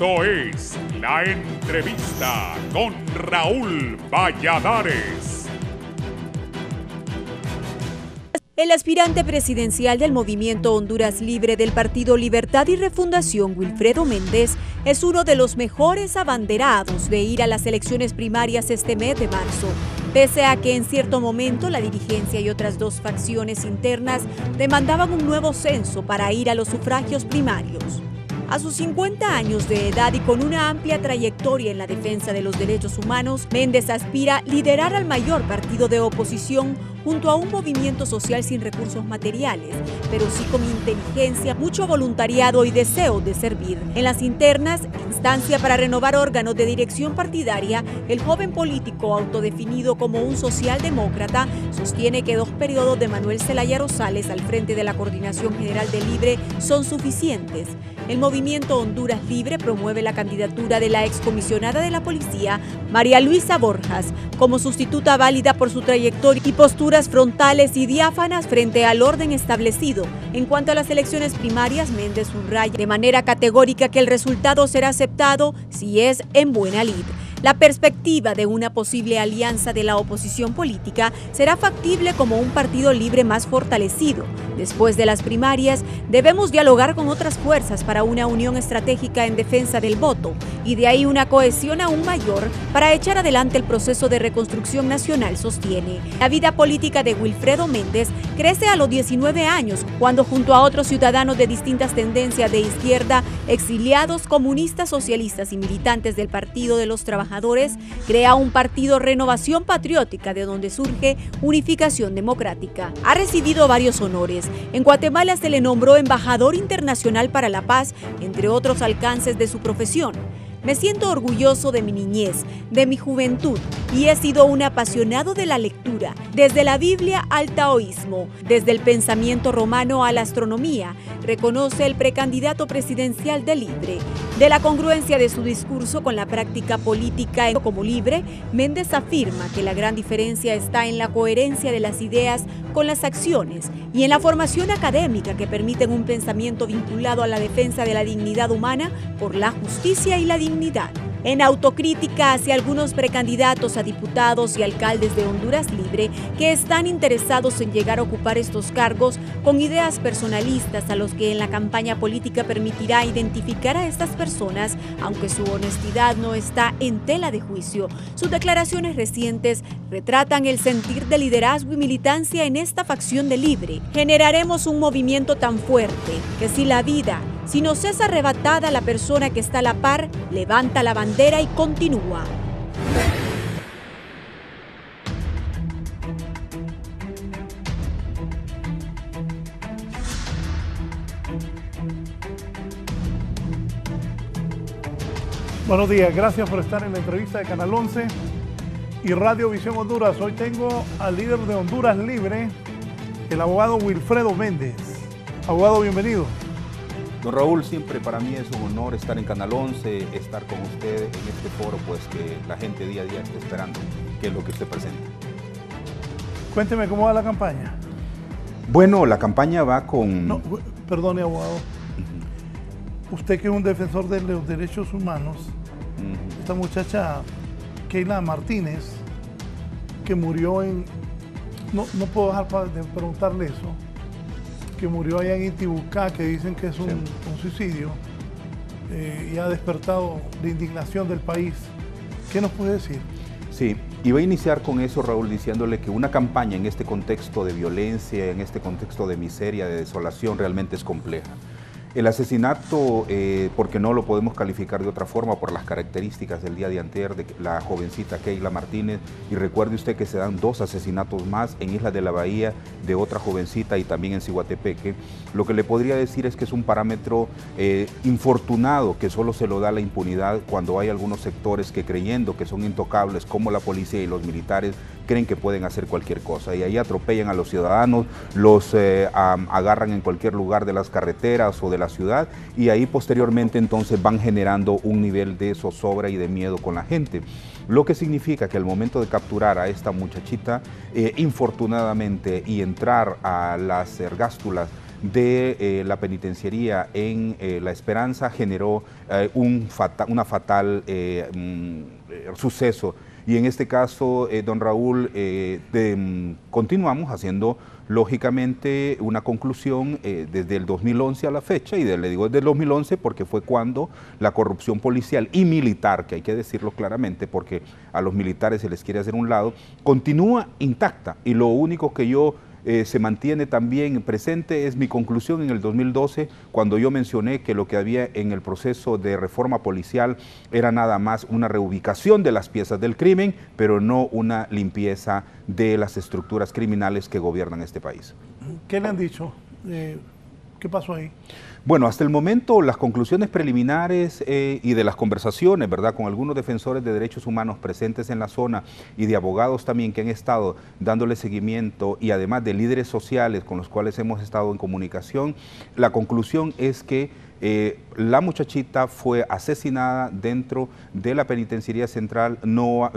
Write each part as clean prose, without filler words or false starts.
Esto es La Entrevista con Raúl Valladares. El aspirante presidencial del Movimiento Honduras Libre del Partido Libertad y Refundación, Wilfredo Méndez, es uno de los mejores abanderados de ir a las elecciones primarias este mes de marzo, pese a que en cierto momento la dirigencia y otras dos facciones internas demandaban un nuevo censo para ir a los sufragios primarios. A sus 50 años de edad y con una amplia trayectoria en la defensa de los derechos humanos, Méndez aspira a liderar al mayor partido de oposición junto a un movimiento social sin recursos materiales, pero sí con inteligencia, mucho voluntariado y deseo de servir. En las internas, instancia para renovar órganos de dirección partidaria, el joven político autodefinido como un socialdemócrata sostiene que 2 periodos de Manuel Zelaya Rosales al frente de la Coordinación General del Libre son suficientes. El Movimiento Honduras Libre promueve la candidatura de la excomisionada de la Policía, María Luisa Borjas, como sustituta válida por su trayectoria y posturas frontales y diáfanas frente al orden establecido. En cuanto a las elecciones primarias, Méndez subraya de manera categórica que el resultado será aceptado si es en buena lid. La perspectiva de una posible alianza de la oposición política será factible como un partido libre más fortalecido. Después de las primarias, debemos dialogar con otras fuerzas para una unión estratégica en defensa del voto y de ahí una cohesión aún mayor para echar adelante el proceso de reconstrucción nacional, sostiene. La vida política de Wilfredo Méndez crece a los 19 años, cuando junto a otros ciudadanos de distintas tendencias de izquierda, exiliados, comunistas, socialistas y militantes del Partido de los Trabajadores, crea un partido Renovación Patriótica, de donde surge Unificación Democrática. Ha recibido varios honores. En Guatemala se le nombró embajador internacional para la paz, entre otros alcances de su profesión. Me siento orgulloso de mi niñez, de mi juventud, y he sido un apasionado de la lectura, desde la Biblia al taoísmo, desde el pensamiento romano a la astronomía, reconoce el precandidato presidencial de Libre. De la congruencia de su discurso con la práctica política como Libre, Méndez afirma que la gran diferencia está en la coherencia de las ideas con las acciones y en la formación académica que permiten un pensamiento vinculado a la defensa de la dignidad humana por la justicia y la dignidad. En autocrítica hacia algunos precandidatos a diputados y alcaldes de Honduras Libre que están interesados en llegar a ocupar estos cargos con ideas personalistas a los que en la campaña política permitirá identificar a estas personas, aunque su honestidad no está en tela de juicio. Sus declaraciones recientes retratan el sentir de liderazgo y militancia en esta facción de Libre. Generaremos un movimiento tan fuerte que si nos es arrebatada la persona que está a la par, levanta la bandera y continúa. Buenos días, gracias por estar en la entrevista de Canal 11 y Radio Visión Honduras. Hoy tengo al líder de Honduras Libre, el abogado Wilfredo Méndez. Abogado, bienvenido. Don Raúl, siempre para mí es un honor estar en Canal 11, estar con usted en este foro, pues que la gente día a día está esperando, que es lo que usted presenta. Cuénteme cómo va la campaña. Bueno, la campaña va con... No, perdone, abogado. Usted que es un defensor de los derechos humanos, esta muchacha, Keila Martínez, que murió en... No puedo dejar de preguntarle eso. Que murió allá en Intibucá, que dicen que es un suicidio, y ha despertado la indignación del país. ¿Qué nos puede decir? Sí, iba a iniciar con eso, Raúl, diciéndole que una campaña en este contexto de violencia, en este contexto de miseria, de desolación, realmente es compleja. El asesinato, porque no lo podemos calificar de otra forma por las características del día de anterior de la jovencita Keila Martínez, y recuerde usted que se dan 2 asesinatos más en Isla de la Bahía de otra jovencita y también en Ciguatepeque. Lo que le podría decir es que es un parámetro infortunado, que solo se lo da la impunidad cuando hay algunos sectores que, creyendo que son intocables, como la policía y los militares, creen que pueden hacer cualquier cosa y ahí atropellan a los ciudadanos, los agarran en cualquier lugar de las carreteras o de la ciudad, y ahí posteriormente entonces van generando un nivel de zozobra y de miedo con la gente. Lo que significa que al momento de capturar a esta muchachita, infortunadamente, y entrar a las ergástulas de la penitenciaría en La Esperanza generó una fatal suceso. Y en este caso, don Raúl, continuamos haciendo lógicamente una conclusión desde el 2011 a la fecha, y le digo desde el 2011 porque fue cuando la corrupción policial y militar, que hay que decirlo claramente porque a los militares se les quiere hacer un lado, continúa intacta, y lo único que yo se mantiene también presente es mi conclusión en el 2012, cuando yo mencioné que lo que había en el proceso de reforma policial era nada más una reubicación de las piezas del crimen, pero no una limpieza de las estructuras criminales que gobiernan este país. ¿Qué le han dicho? ¿Qué pasó ahí? Bueno, hasta el momento las conclusiones preliminares y de las conversaciones, ¿verdad?, con algunos defensores de derechos humanos presentes en la zona y de abogados también que han estado dándole seguimiento, y además de líderes sociales con los cuales hemos estado en comunicación, la conclusión es que la muchachita fue asesinada dentro de la penitenciaría central,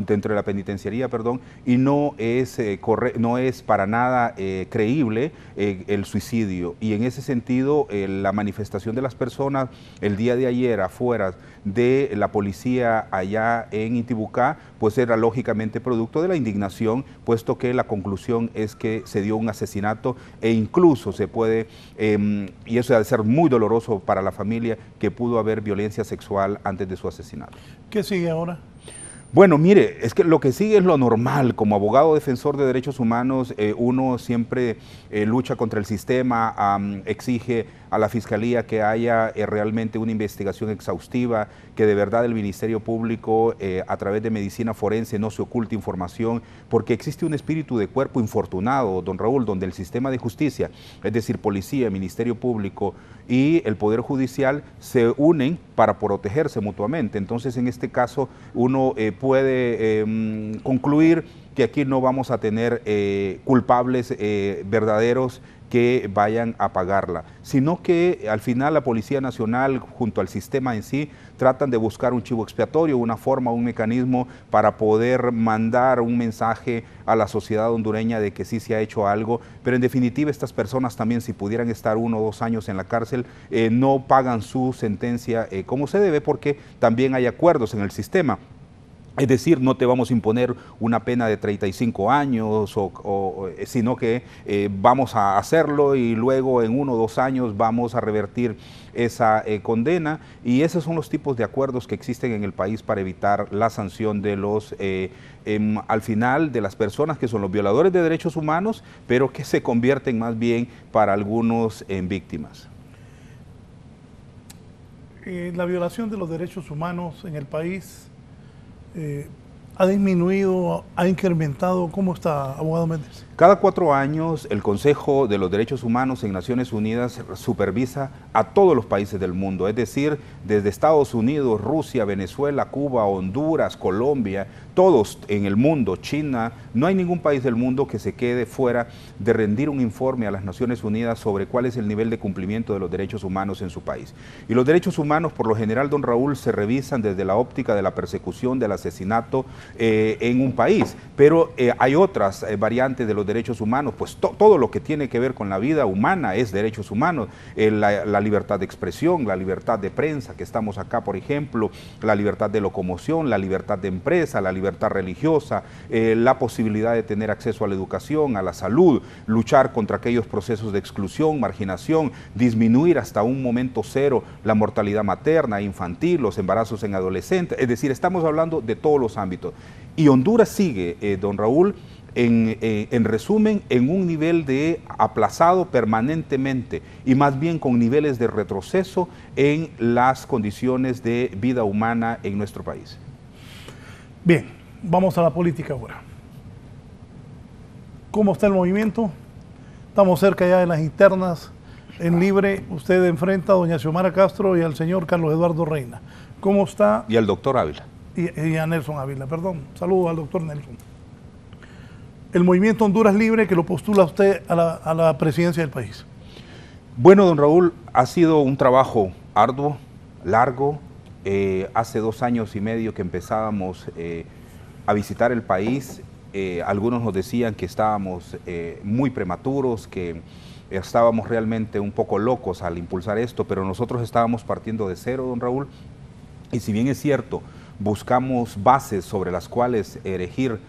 dentro de la penitenciaría, perdón, y no es para nada creíble el suicidio. Y en ese sentido, la manifestación de las personas el día de ayer afuera de la policía allá en Intibucá, pues era lógicamente producto de la indignación, puesto que la conclusión es que se dio un asesinato, e incluso se puede, y eso debe ser muy doloroso para la familia, que pudo haber violencia sexual antes de su asesinato. ¿Qué sigue ahora? Bueno, mire, es que lo que sigue es lo normal. Como abogado defensor de derechos humanos, uno siempre lucha contra el sistema, exige a la Fiscalía que haya realmente una investigación exhaustiva, que de verdad el Ministerio Público, a través de medicina forense, no se oculte información, porque existe un espíritu de cuerpo infortunado, don Raúl, donde el sistema de justicia, es decir, policía, Ministerio Público y el Poder Judicial, se unen para protegerse mutuamente. Entonces, en este caso, uno puede concluir que aquí no vamos a tener culpables verdaderos que vayan a pagarla, sino que al final la Policía Nacional junto al sistema en sí tratan de buscar un chivo expiatorio, una forma, un mecanismo para poder mandar un mensaje a la sociedad hondureña de que sí se ha hecho algo, pero en definitiva estas personas también, si pudieran estar 1 o 2 años en la cárcel, no pagan su sentencia como se debe, porque también hay acuerdos en el sistema. Es decir, no te vamos a imponer una pena de 35 años, sino que vamos a hacerlo y luego en 1 o 2 años vamos a revertir esa condena, y esos son los tipos de acuerdos que existen en el país para evitar la sanción de los, al final, de las personas que son los violadores de derechos humanos, pero que se convierten más bien para algunos en víctimas. La violación de los derechos humanos en el país ¿ha disminuido, ha incrementado? ¿Cómo está, abogado Méndez? Cada 4 años el Consejo de los Derechos Humanos en Naciones Unidas supervisa a todos los países del mundo, es decir, desde Estados Unidos, Rusia, Venezuela, Cuba, Honduras, Colombia, todos en el mundo, China, no hay ningún país del mundo que se quede fuera de rendir un informe a las Naciones Unidas sobre cuál es el nivel de cumplimiento de los derechos humanos en su país. Y los derechos humanos, por lo general, don Raúl, se revisan desde la óptica de la persecución, del asesinato en un país, pero hay otras variantes de los derechos humanos, pues todo lo que tiene que ver con la vida humana es derechos humanos, la libertad de expresión, la libertad de prensa, que estamos acá, por ejemplo, la libertad de locomoción, la libertad de empresa, la libertad religiosa, la posibilidad de tener acceso a la educación, a la salud, luchar contra aquellos procesos de exclusión, marginación, disminuir hasta un momento cero la mortalidad materna, infantil, los embarazos en adolescentes, es decir, estamos hablando de todos los ámbitos. Y Honduras sigue, don Raúl, en resumen, en un nivel de aplazado permanentemente y más bien con niveles de retroceso en las condiciones de vida humana en nuestro país. Bien, vamos a la política ahora. ¿Cómo está el movimiento? Estamos cerca ya de las internas. En Libre, usted enfrenta a doña Xiomara Castro y al señor Carlos Eduardo Reina. ¿Cómo está? Y al doctor Ávila. Y a Nelson Ávila, perdón. Saludos al doctor Nelson. El movimiento Honduras Libre, que lo postula usted a la presidencia del país. Bueno, don Raúl, ha sido un trabajo arduo, largo. Hace 2 años y medio que empezábamos a visitar el país. Algunos nos decían que estábamos muy prematuros, que estábamos realmente un poco locos al impulsar esto, pero nosotros estábamos partiendo de cero, don Raúl, y si bien es cierto, buscamos bases sobre las cuales erigir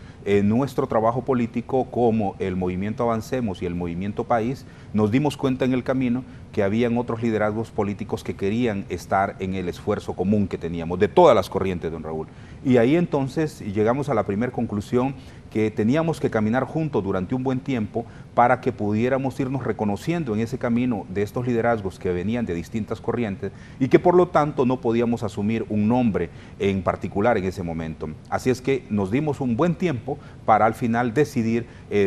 nuestro trabajo político como el Movimiento Avancemos y el Movimiento País, nos dimos cuenta en el camino que habían otros liderazgos políticos que querían estar en el esfuerzo común que teníamos, de todas las corrientes, don Raúl. Y ahí entonces llegamos a la primera conclusión, que teníamos que caminar juntos durante un buen tiempo para que pudiéramos irnos reconociendo en ese camino de estos liderazgos que venían de distintas corrientes y que por lo tanto no podíamos asumir un nombre en particular en ese momento. Así es que nos dimos un buen tiempo para al final decidir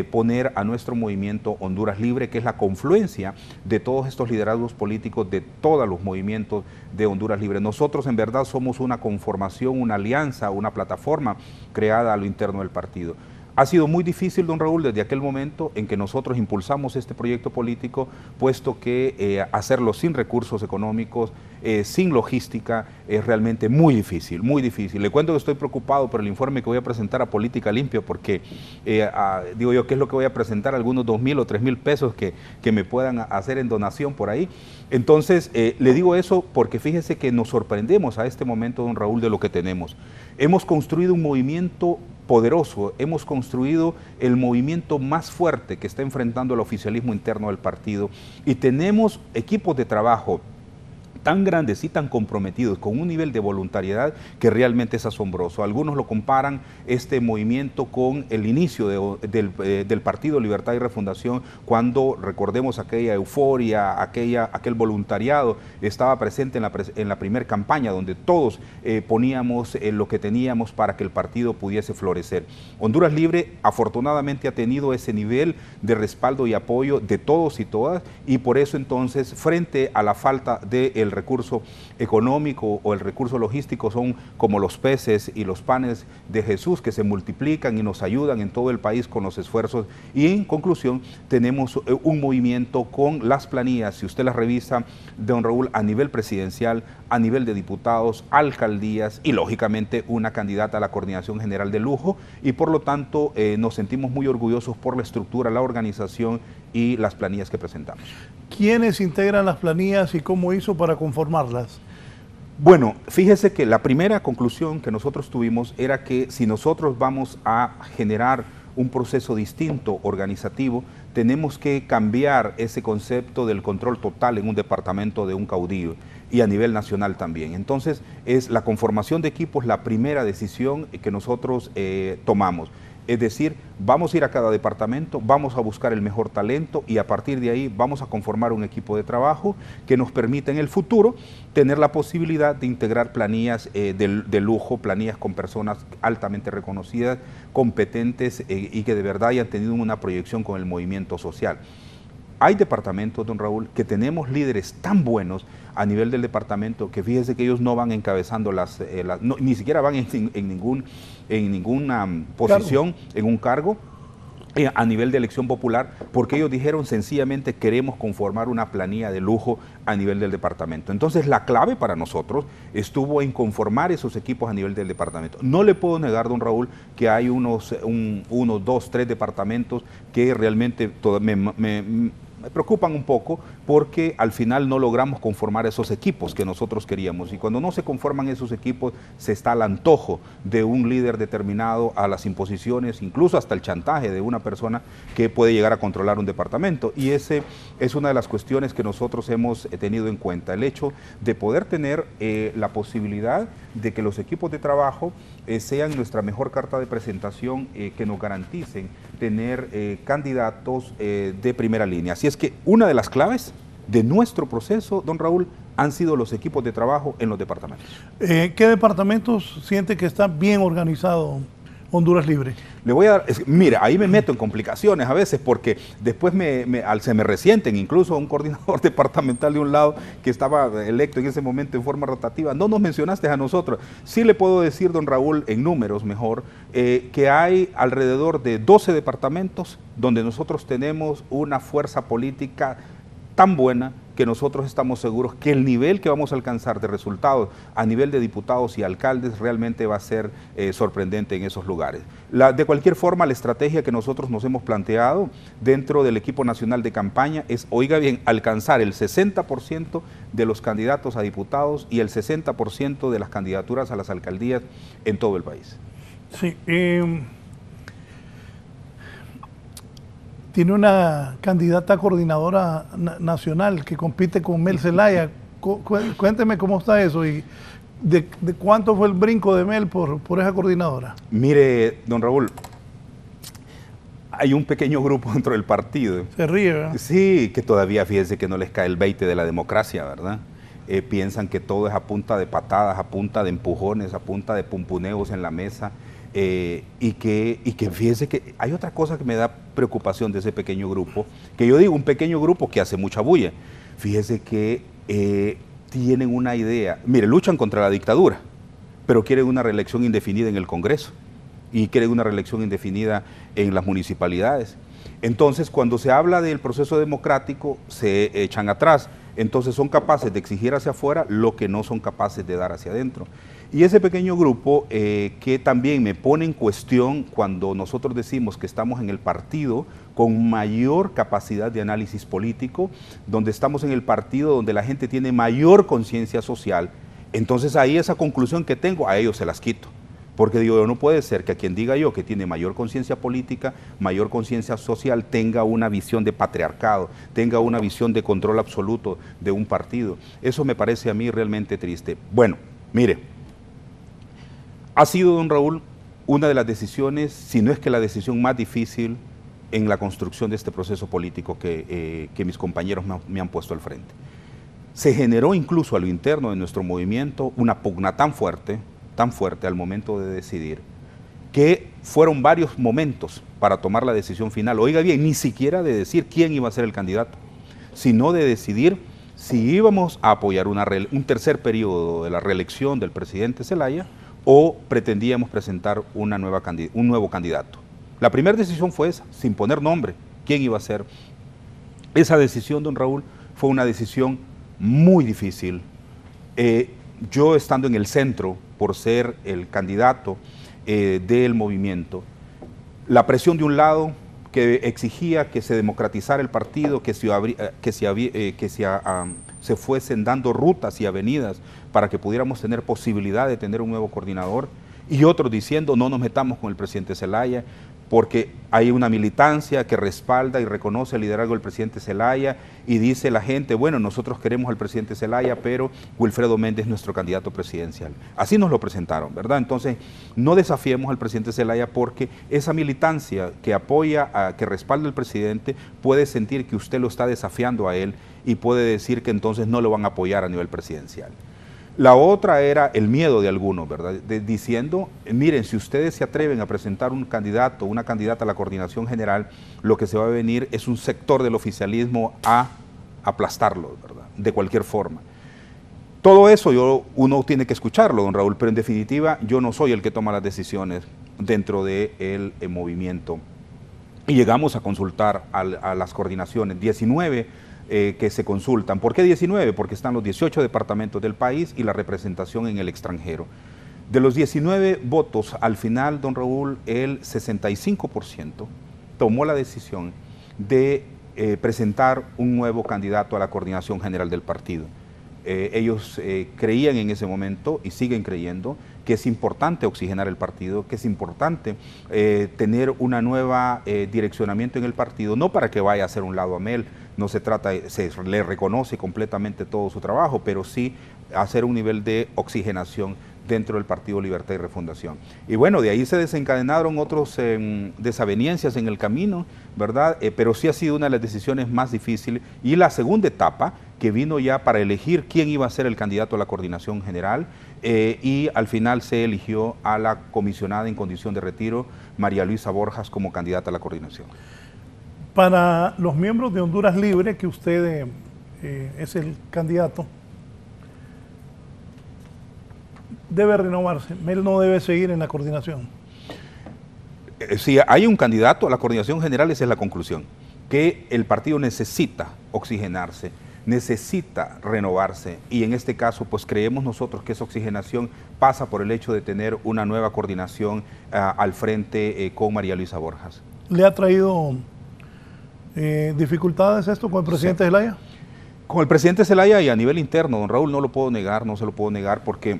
poner a nuestro movimiento Honduras Libre, que es la confluencia de todos estos liderazgos políticos de todos los movimientos de Honduras Libre. Nosotros en verdad somos una conformación, una alianza, una plataforma creada a lo interno del partido. Ha sido muy difícil, don Raúl, desde aquel momento en que nosotros impulsamos este proyecto político, puesto que hacerlo sin recursos económicos, sin logística, es realmente muy difícil, muy difícil. Le cuento que estoy preocupado por el informe que voy a presentar a Política Limpia, porque digo yo, ¿qué es lo que voy a presentar? Algunos 2.000 o 3.000 pesos que me puedan hacer en donación por ahí. Entonces, le digo eso porque fíjese que nos sorprendemos a este momento, don Raúl, de lo que tenemos. Hemos construido un movimiento poderoso, hemos construido el movimiento más fuerte que está enfrentando el oficialismo interno del partido y tenemos equipos de trabajo tan grandes y tan comprometidos, con un nivel de voluntariedad que realmente es asombroso. Algunos lo comparan este movimiento con el inicio del Partido Libertad y Refundación, cuando recordemos aquella euforia, aquel voluntariado estaba presente en la primera campaña, donde todos poníamos lo que teníamos para que el partido pudiese florecer. Honduras Libre afortunadamente ha tenido ese nivel de respaldo y apoyo de todos y todas, y por eso entonces, frente a la falta del recurso económico o el recurso logístico, son como los peces y los panes de Jesús, que se multiplican y nos ayudan en todo el país con los esfuerzos. Y en conclusión, tenemos un movimiento con las planillas, si usted las revisa, don Raúl, a nivel presidencial, a nivel de diputados, alcaldías y lógicamente una candidata a la Coordinación General de Lujo, y por lo tanto nos sentimos muy orgullosos por la estructura, la organización y las planillas que presentamos. ¿Quiénes integran las planillas y cómo hizo para conformarlas? Bueno, fíjese que la primera conclusión que nosotros tuvimos era que si nosotros vamos a generar un proceso distinto, organizativo, tenemos que cambiar ese concepto del control total en un departamento de un caudillo y a nivel nacional también. Entonces, es la conformación de equipos la primera decisión que nosotros tomamos. Es decir, vamos a ir a cada departamento, vamos a buscar el mejor talento y a partir de ahí vamos a conformar un equipo de trabajo que nos permita en el futuro tener la posibilidad de integrar planillas de lujo, planillas con personas altamente reconocidas, competentes y que de verdad hayan tenido una proyección con el movimiento social. Hay departamentos, don Raúl, que tenemos líderes tan buenos a nivel del departamento que fíjese que ellos no van encabezando ni siquiera van en ninguna posición, en un cargo a nivel de elección popular, porque ellos dijeron sencillamente queremos conformar una planilla de lujo a nivel del departamento. Entonces la clave para nosotros estuvo en conformar esos equipos a nivel del departamento. No le puedo negar, don Raúl, que hay unos 2, 3 departamentos que realmente me preocupan un poco porque al final no logramos conformar esos equipos que nosotros queríamos, y cuando no se conforman esos equipos se está al antojo de un líder determinado, a las imposiciones, incluso hasta el chantaje de una persona que puede llegar a controlar un departamento, y ese es una de las cuestiones que nosotros hemos tenido en cuenta, el hecho de poder tener la posibilidad de que los equipos de trabajo sean nuestra mejor carta de presentación, que nos garanticen tener candidatos de primera línea. Así es que una de las claves de nuestro proceso, don Raúl, han sido los equipos de trabajo en los departamentos. ¿Qué departamentos siente que está bien organizado Honduras Libre? Le voy a dar, mira, ahí me meto en complicaciones a veces porque después se me resienten, incluso un coordinador departamental de un lado que estaba electo en ese momento en forma rotativa. No nos mencionaste a nosotros. Sí le puedo decir, don Raúl, en números mejor, que hay alrededor de 12 departamentos donde nosotros tenemos una fuerza política tan buena, que nosotros estamos seguros que el nivel que vamos a alcanzar de resultados a nivel de diputados y alcaldes realmente va a ser sorprendente en esos lugares. De cualquier forma, la estrategia que nosotros nos hemos planteado dentro del equipo nacional de campaña es, oiga bien, alcanzar el 60% de los candidatos a diputados y el 60% de las candidaturas a las alcaldías en todo el país. Sí, tiene una candidata coordinadora nacional que compite con Mel Zelaya. Cuénteme cómo está eso y de cuánto fue el brinco de Mel por esa coordinadora. Mire, don Raúl, hay un pequeño grupo dentro del partido. Se ríe, ¿verdad? Sí, que todavía fíjense que no les cae el veinte de la democracia, ¿verdad? Piensan que todo es a punta de patadas, a punta de empujones, a punta de pumpuneos en la mesa. Y que fíjese que hay otra cosa que me da preocupación de ese pequeño grupo, que yo digo un pequeño grupo que hace mucha bulla. Fíjese que tienen una idea, mire, luchan contra la dictadura, pero quieren una reelección indefinida en el Congreso y quieren una reelección indefinida en las municipalidades. Entonces, cuando se habla del proceso democrático, se echan atrás. Entonces son capaces de exigir hacia afuera lo que no son capaces de dar hacia adentro. Y ese pequeño grupo que también me pone en cuestión cuando nosotros decimos que estamos en el partido con mayor capacidad de análisis político, donde estamos en el partido donde la gente tiene mayor conciencia social, entonces ahí esa conclusión que tengo, a ellos se las quito. Porque digo, no puede ser que a quien diga yo que tiene mayor conciencia política, mayor conciencia social, tenga una visión de patriarcado, tenga una visión de control absoluto de un partido. Eso me parece a mí realmente triste. Bueno, mire, ha sido, don Raúl, una de las decisiones, si no es que la decisión más difícil en la construcción de este proceso político que mis compañeros me han puesto al frente. Se generó incluso a lo interno de nuestro movimiento una pugna tan fuerte al momento de decidir, que fueron varios momentos para tomar la decisión final. Oiga bien, ni siquiera de decir quién iba a ser el candidato, sino de decidir si íbamos a apoyar un tercer periodo de la reelección del presidente Zelaya o pretendíamos presentar un nuevo candidato. La primera decisión fue esa, sin poner nombre, quién iba a ser. Esa decisión, don Raúl, fue una decisión muy difícil. Yo estando en el centro, por ser el candidato del movimiento, la presión de un lado que exigía que se democratizara el partido, que se fuesen dando rutas y avenidas para que pudiéramos tener posibilidad de tener un nuevo coordinador, y otros diciendo no nos metamos con el presidente Zelaya, porque hay una militancia que respalda y reconoce el liderazgo del presidente Zelaya y dice la gente, bueno, nosotros queremos al presidente Zelaya, pero Wilfredo Méndez es nuestro candidato presidencial. Así nos lo presentaron, ¿verdad? Entonces, no desafiemos al presidente Zelaya porque esa militancia que apoya, que respalda al presidente, puede sentir que usted lo está desafiando a él y puede decir que entonces no lo van a apoyar a nivel presidencial. La otra era el miedo de algunos, ¿verdad? Diciendo, miren, si ustedes se atreven a presentar un candidato, una candidata a la coordinación general, lo que se va a venir es un sector del oficialismo a aplastarlo, ¿verdad? De cualquier forma. Todo eso uno tiene que escucharlo, don Raúl, pero en definitiva yo no soy el que toma las decisiones dentro del movimiento. Y llegamos a consultar a las coordinaciones, 19 que se consultan. ¿Por qué 19? Porque están los 18 departamentos del país y la representación en el extranjero. De los 19 votos, al final, don Raúl, el 65% tomó la decisión de presentar un nuevo candidato a la coordinación general del partido. Ellos creían en ese momento y siguen creyendo que es importante oxigenar el partido, que es importante tener una nueva direccionamiento en el partido, no para que vaya a hacer un lado a Mel, no se trata, se le reconoce completamente todo su trabajo, pero sí hacer un nivel de oxigenación dentro del Partido Libertad y Refundación. Y bueno, de ahí se desencadenaron otras desavenencias en el camino, ¿verdad? Pero sí ha sido una de las decisiones más difíciles. Y la segunda etapa, que vino ya para elegir quién iba a ser el candidato a la coordinación general, y al final se eligió a la comisionada en condición de retiro, María Luisa Borjas, como candidata a la coordinación. Para los miembros de Honduras Libre, que usted es el candidato, debe renovarse. Mel no debe seguir en la coordinación. Si hay un candidato a la coordinación general, esa es la conclusión, que el partido necesita oxigenarse, necesita renovarse y en este caso pues creemos nosotros que esa oxigenación pasa por el hecho de tener una nueva coordinación al frente con María Luisa Borjas. ¿Le ha traído dificultades esto con el presidente Zelaya? Con el presidente Zelaya y a nivel interno, don Raúl, no lo puedo negar, no se lo puedo negar porque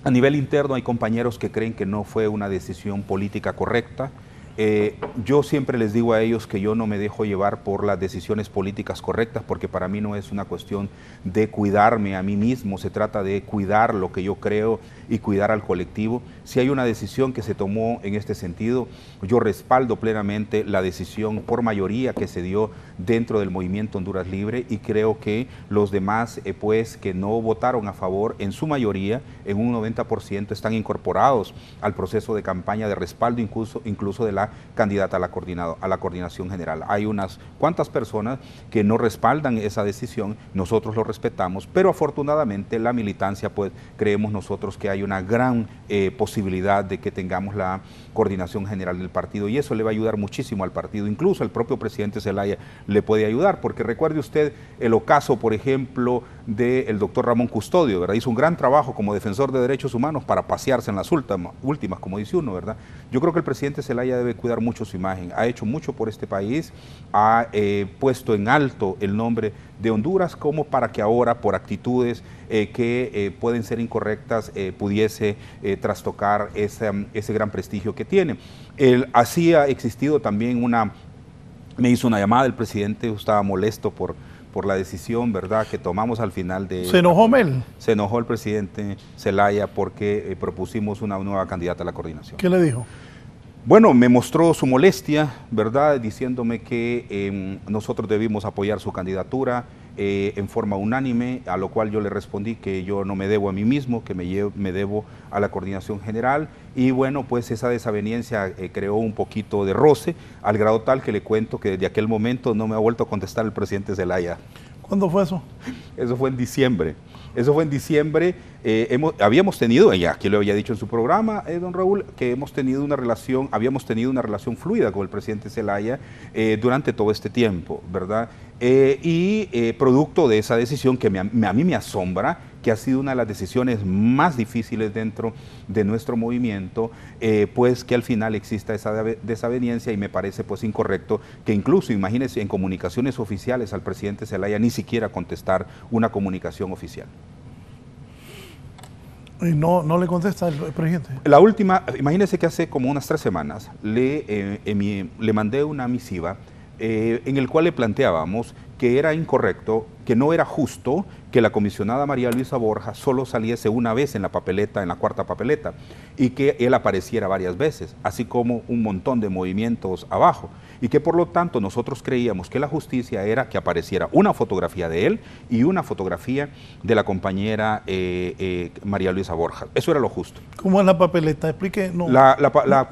a nivel interno hay compañeros que creen que no fue una decisión política correcta. Yo siempre les digo a ellos que yo no me dejo llevar por las decisiones políticas correctas porque para mí no es una cuestión de cuidarme a mí mismo, se trata de cuidar lo que yo creo y cuidar al colectivo. Si hay una decisión que se tomó en este sentido, yo respaldo plenamente la decisión por mayoría que se dio dentro del movimiento Honduras Libre y creo que los demás pues que no votaron a favor en su mayoría, en un 90% están incorporados al proceso de campaña de respaldo incluso de la candidata a la coordinación general. Hay unas cuantas personas que no respaldan esa decisión, nosotros lo respetamos, pero afortunadamente la militancia pues creemos nosotros que hay una gran posibilidad de que tengamos la coordinación general del partido y eso le va a ayudar muchísimo al partido, incluso el propio presidente Zelaya le puede ayudar, porque recuerde usted el ocaso, por ejemplo, del doctor Ramón Custodio, ¿verdad? Hizo un gran trabajo como defensor de derechos humanos para pasearse en las últimas, como dice uno, ¿verdad? Yo creo que el presidente Zelaya debe cuidar mucho su imagen, ha hecho mucho por este país, ha puesto en alto el nombre de Honduras como para que ahora por actitudes que pueden ser incorrectas pudiese trastocar ese gran prestigio que tiene. Así ha existido también me hizo una llamada el presidente, estaba molesto por la decisión, ¿verdad?, que tomamos al final de... ¿Se enojó Mel? Se enojó el presidente Zelaya porque propusimos una nueva candidata a la coordinación. ¿Qué le dijo? Bueno, me mostró su molestia, ¿verdad?, diciéndome que nosotros debimos apoyar su candidatura en forma unánime, a lo cual yo le respondí que yo no me debo a mí mismo, que me debo a la coordinación general, y bueno, pues esa desaveniencia creó un poquito de roce, al grado tal que le cuento que desde aquel momento no me ha vuelto a contestar el presidente Zelaya. ¿Cuándo fue eso? Eso fue en diciembre. Habíamos tenido, ya aquí lo había dicho en su programa, don Raúl, que habíamos tenido una relación fluida con el presidente Zelaya durante todo este tiempo, ¿verdad? Producto de esa decisión que a mí me asombra, que ha sido una de las decisiones más difíciles dentro de nuestro movimiento, pues que al final exista esa desaveniencia y me parece pues incorrecto que incluso, imagínense, en comunicaciones oficiales al presidente Zelaya ni siquiera contestar una comunicación oficial. ¿Y no le contesta el presidente? La última, imagínense que hace como unas 3 semanas le mandé una misiva en el cual le planteábamos que era incorrecto, que no era justo que la comisionada María Luisa Borjas solo saliese una vez en la papeleta, en la cuarta papeleta, y que él apareciera varias veces, así como un montón de movimientos abajo, y que por lo tanto nosotros creíamos que la justicia era que apareciera una fotografía de él y una fotografía de la compañera María Luisa Borjas. Eso era lo justo. ¿Cómo es la papeleta? Explique. No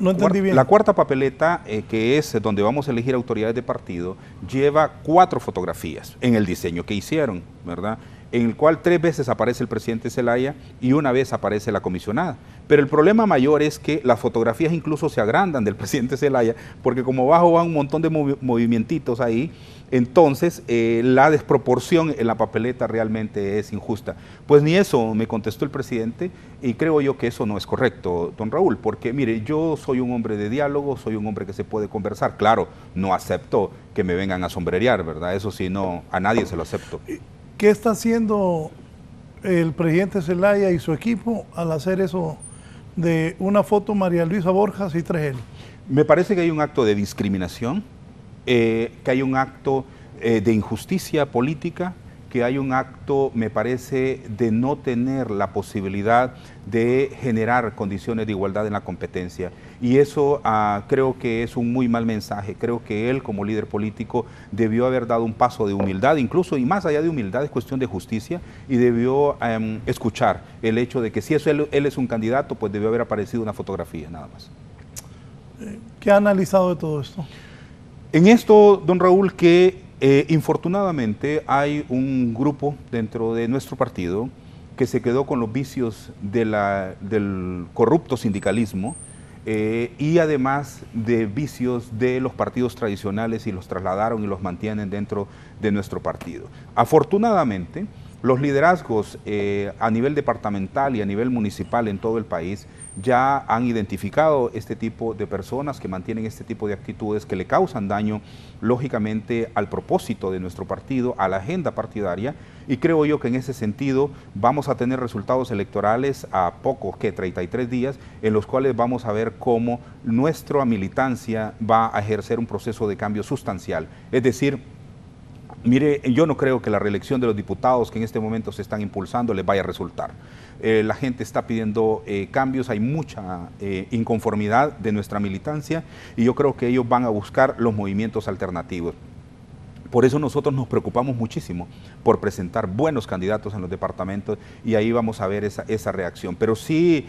entendí bien. La cuarta papeleta, que es donde vamos a elegir autoridades de partido, lleva 4 fotografías en el diseño que hicieron, ¿verdad?, en el cual 3 veces aparece el presidente Zelaya y 1 vez aparece la comisionada. Pero el problema mayor es que las fotografías incluso se agrandan del presidente Zelaya, porque como abajo van un montón de movimientitos ahí, entonces la desproporción en la papeleta realmente es injusta. Pues ni eso me contestó el presidente y creo yo que eso no es correcto, don Raúl, porque mire, yo soy un hombre de diálogo, soy un hombre que se puede conversar. Claro, no acepto que me vengan a sombrerear, ¿verdad? Eso sí, no, a nadie se lo acepto. ¿Qué está haciendo el presidente Zelaya y su equipo al hacer eso de una foto María Luisa Borjas y 3 él? Me parece que hay un acto de discriminación, que hay un acto de injusticia política, que hay un acto, me parece, de no tener la posibilidad de generar condiciones de igualdad en la competencia. Y eso creo que es un muy mal mensaje. Creo que él, como líder político, debió haber dado un paso de humildad, incluso, y más allá de humildad, es cuestión de justicia, y debió escuchar el hecho de que si eso él es un candidato, pues debió haber aparecido una fotografía, nada más. ¿Qué ha analizado de todo esto? En esto, don Raúl, que infortunadamente hay un grupo dentro de nuestro partido que se quedó con los vicios del corrupto sindicalismo, y además de vicios de los partidos tradicionales y los trasladaron y los mantienen dentro de nuestro partido. Afortunadamente, los liderazgos a nivel departamental y a nivel municipal en todo el país ya han identificado este tipo de personas que mantienen este tipo de actitudes que le causan daño, lógicamente, al propósito de nuestro partido, a la agenda partidaria, y creo yo que en ese sentido vamos a tener resultados electorales a pocos, 33 días, en los cuales vamos a ver cómo nuestra militancia va a ejercer un proceso de cambio sustancial. Es decir, mire, yo no creo que la reelección de los diputados que en este momento se están impulsando les vaya a resultar. La gente está pidiendo cambios, hay mucha inconformidad de nuestra militancia y yo creo que ellos van a buscar los movimientos alternativos. Por eso nosotros nos preocupamos muchísimo por presentar buenos candidatos en los departamentos y ahí vamos a ver esa reacción. Pero sí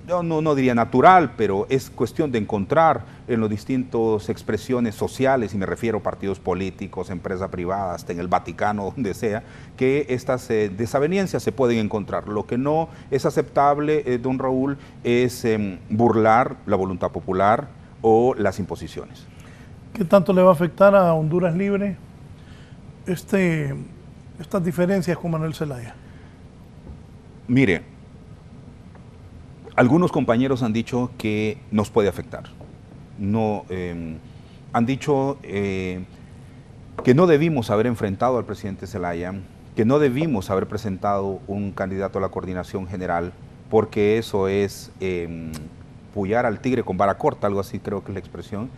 yo no diría natural, pero es cuestión de encontrar en las distintas expresiones sociales, y me refiero a partidos políticos, empresas privadas, hasta en el Vaticano, donde sea, que estas desavenencias se pueden encontrar. Lo que no es aceptable, don Raúl, es burlar la voluntad popular o las imposiciones. ¿Qué tanto le va a afectar a Honduras Libre estas diferencias con Manuel Zelaya? Mire, algunos compañeros han dicho que nos puede afectar. No, han dicho que no debimos haber enfrentado al presidente Zelaya, que no debimos haber presentado un candidato a la coordinación general, porque eso es pullar al tigre con vara corta, algo así creo que es la expresión.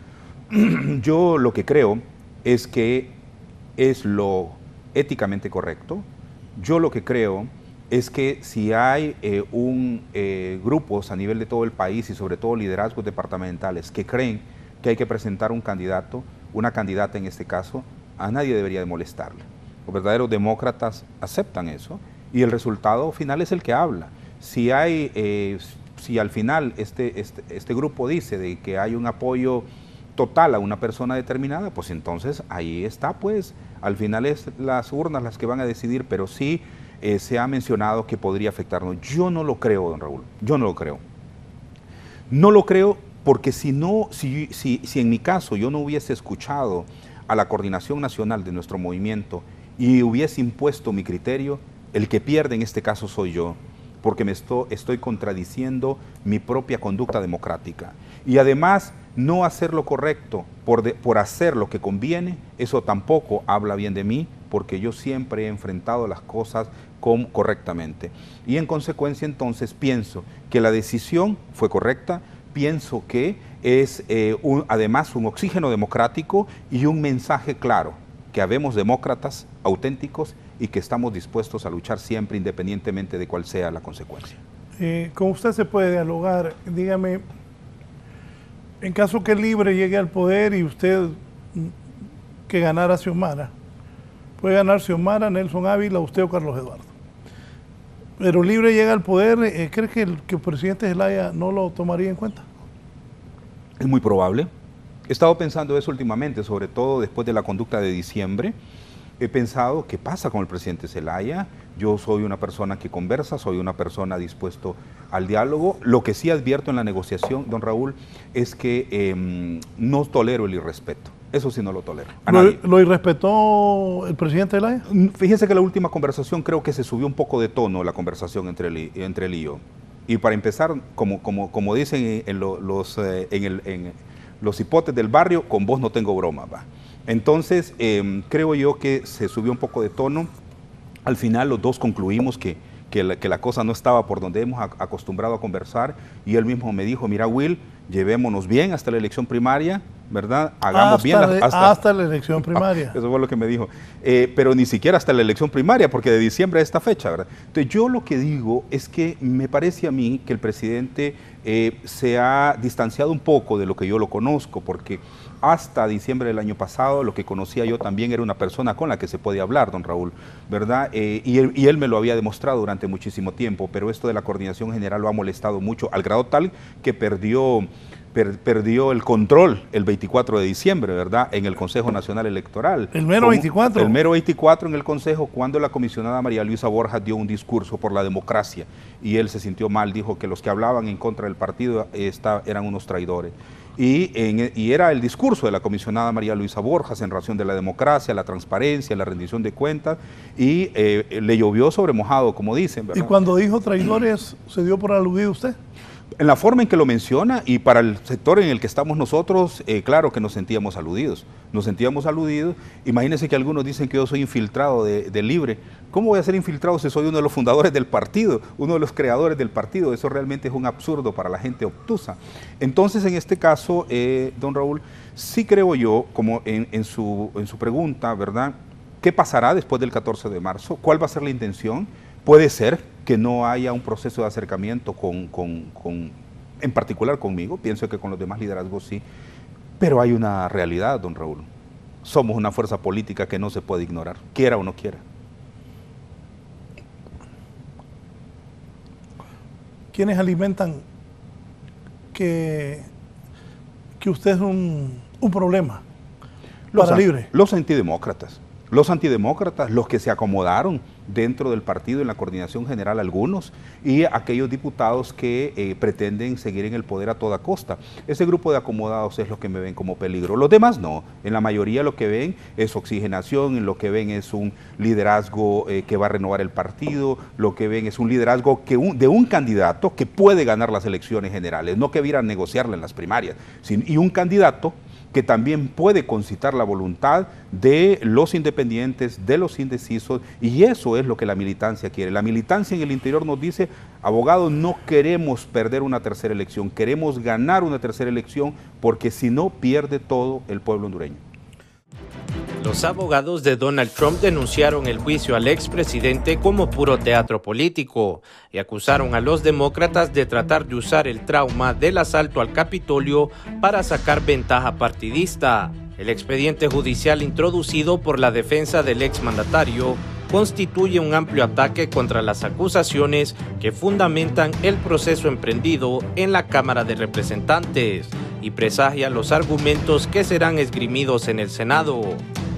Yo lo que creo es que es lo éticamente correcto. Yo lo que creo es que si hay grupos a nivel de todo el país y sobre todo liderazgos departamentales que creen que hay que presentar un candidato, una candidata en este caso, a nadie debería de molestarle. Los verdaderos demócratas aceptan eso y el resultado final es el que habla. Si al final este grupo dice de que hay un apoyo total a una persona determinada, pues entonces ahí está, pues al final es las urnas las que van a decidir, pero sí se ha mencionado que podría afectarnos. Yo no lo creo, don Raúl, yo no lo creo. No lo creo porque si en mi caso yo no hubiese escuchado a la coordinación nacional de nuestro movimiento y hubiese impuesto mi criterio, el que pierde en este caso soy yo, porque estoy contradiciendo mi propia conducta democrática. Y además, no hacer lo correcto por hacer lo que conviene, eso tampoco habla bien de mí, porque yo siempre he enfrentado las cosas correctamente. Y en consecuencia, entonces, pienso que la decisión fue correcta, pienso que es además un oxígeno democrático y un mensaje claro, que habemos demócratas auténticos y que estamos dispuestos a luchar siempre independientemente de cuál sea la consecuencia. Con usted se puede dialogar. Dígame, en caso que Libre llegue al poder y usted que ganara Xiomara, puede ganar Xiomara, Nelson Ávila, usted o Carlos Eduardo. Pero Libre llega al poder, ¿cree que el presidente Zelaya no lo tomaría en cuenta? Es muy probable. He estado pensando eso últimamente, sobre todo después de la conducta de diciembre. He pensado, ¿qué pasa con el presidente Zelaya? Yo soy una persona que conversa, soy una persona dispuesto al diálogo. Lo que sí advierto en la negociación, don Raúl, es que no tolero el irrespeto. Eso sí no lo tolero. ¿Lo irrespetó el presidente Zelaya? Fíjese que la última conversación creo que se subió un poco de tono la conversación entre él y yo. Y para empezar, como dicen en los hipotes del barrio, con vos no tengo broma, va. Entonces, creo yo que se subió un poco de tono. Al final los dos concluimos que la cosa no estaba por donde hemos acostumbrado a conversar y él mismo me dijo, mira Will, llevémonos bien hasta la elección primaria, ¿verdad? Hagamos bien hasta la elección primaria. Eso fue lo que me dijo. Pero ni siquiera hasta la elección primaria, porque de diciembre a esta fecha, ¿verdad? Entonces yo lo que digo es que me parece a mí que el presidente se ha distanciado un poco de lo que yo lo conozco, porque hasta diciembre del año pasado lo que conocía yo también era una persona con la que se podía hablar, don Raúl, ¿verdad? Y él me lo había demostrado durante muchísimo tiempo, pero esto de la coordinación general lo ha molestado mucho, al grado tal que perdió perdió el control el 24 de diciembre, ¿verdad?, en el Consejo Nacional Electoral. ¿El mero 24? El mero 24 en el Consejo, cuando la comisionada María Luisa Borjas dio un discurso por la democracia y él se sintió mal, dijo que los que hablaban en contra del partido eran unos traidores. Y era el discurso de la comisionada María Luisa Borjas en relación de la democracia, la transparencia, la rendición de cuentas, y le llovió sobre mojado, como dicen, ¿verdad? ¿Y cuando dijo traidores, se dio por aludido usted? En la forma en que lo menciona y para el sector en el que estamos nosotros, claro que nos sentíamos aludidos. Nos sentíamos aludidos. Imagínense que algunos dicen que yo soy infiltrado de Libre. ¿Cómo voy a ser infiltrado si soy uno de los fundadores del partido, uno de los creadores del partido? Eso realmente es un absurdo para la gente obtusa. Entonces, en este caso, don Raúl, sí creo yo, como en su pregunta, ¿verdad? ¿Qué pasará después del 14 de marzo? ¿Cuál va a ser la intención? Puede ser que no haya un proceso de acercamiento en particular conmigo, pienso que con los demás liderazgos sí, pero hay una realidad, don Raúl. Somos una fuerza política que no se puede ignorar, quiera o no quiera. ¿Quiénes alimentan que usted es un problema para Libre? Los antidemócratas. Los antidemócratas, los que se acomodaron dentro del partido en la coordinación general, algunos, y aquellos diputados que pretenden seguir en el poder a toda costa. Ese grupo de acomodados es lo que me ven como peligro. Los demás no. En la mayoría lo que ven es oxigenación, lo que ven es un liderazgo que va a renovar el partido, lo que ven es un liderazgo de un candidato que puede ganar las elecciones generales, no que viera a negociarla en las primarias, y un candidato que también puede concitar la voluntad de los independientes, de los indecisos, y eso es lo que la militancia quiere. La militancia en el interior nos dice, abogados, no queremos perder una tercera elección, queremos ganar una tercera elección, porque si no, pierde todo el pueblo hondureño. Los abogados de Donald Trump denunciaron el juicio al expresidente como puro teatro político y acusaron a los demócratas de tratar de usar el trauma del asalto al Capitolio para sacar ventaja partidista. El expediente judicial introducido por la defensa del exmandatario constituye un amplio ataque contra las acusaciones que fundamentan el proceso emprendido en la Cámara de Representantes y presagia los argumentos que serán esgrimidos en el Senado.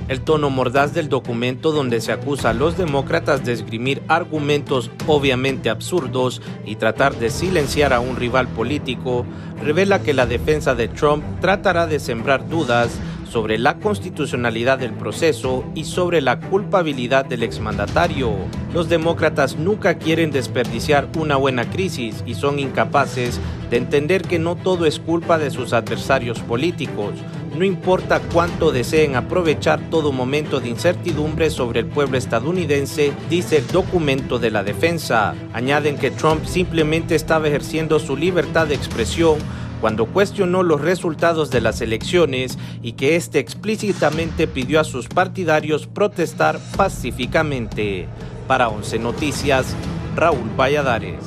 El tono mordaz del documento, donde se acusa a los demócratas de esgrimir argumentos obviamente absurdos y tratar de silenciar a un rival político, revela que la defensa de Trump tratará de sembrar dudas sobre la constitucionalidad del proceso y sobre la culpabilidad del exmandatario. Los demócratas nunca quieren desperdiciar una buena crisis y son incapaces de entender que no todo es culpa de sus adversarios políticos. No importa cuánto deseen aprovechar todo momento de incertidumbre sobre el pueblo estadounidense, dice el documento de la defensa. Añaden que Trump simplemente estaba ejerciendo su libertad de expresión cuando cuestionó los resultados de las elecciones y que éste explícitamente pidió a sus partidarios protestar pacíficamente. Para 11 Noticias, Raúl Valladares.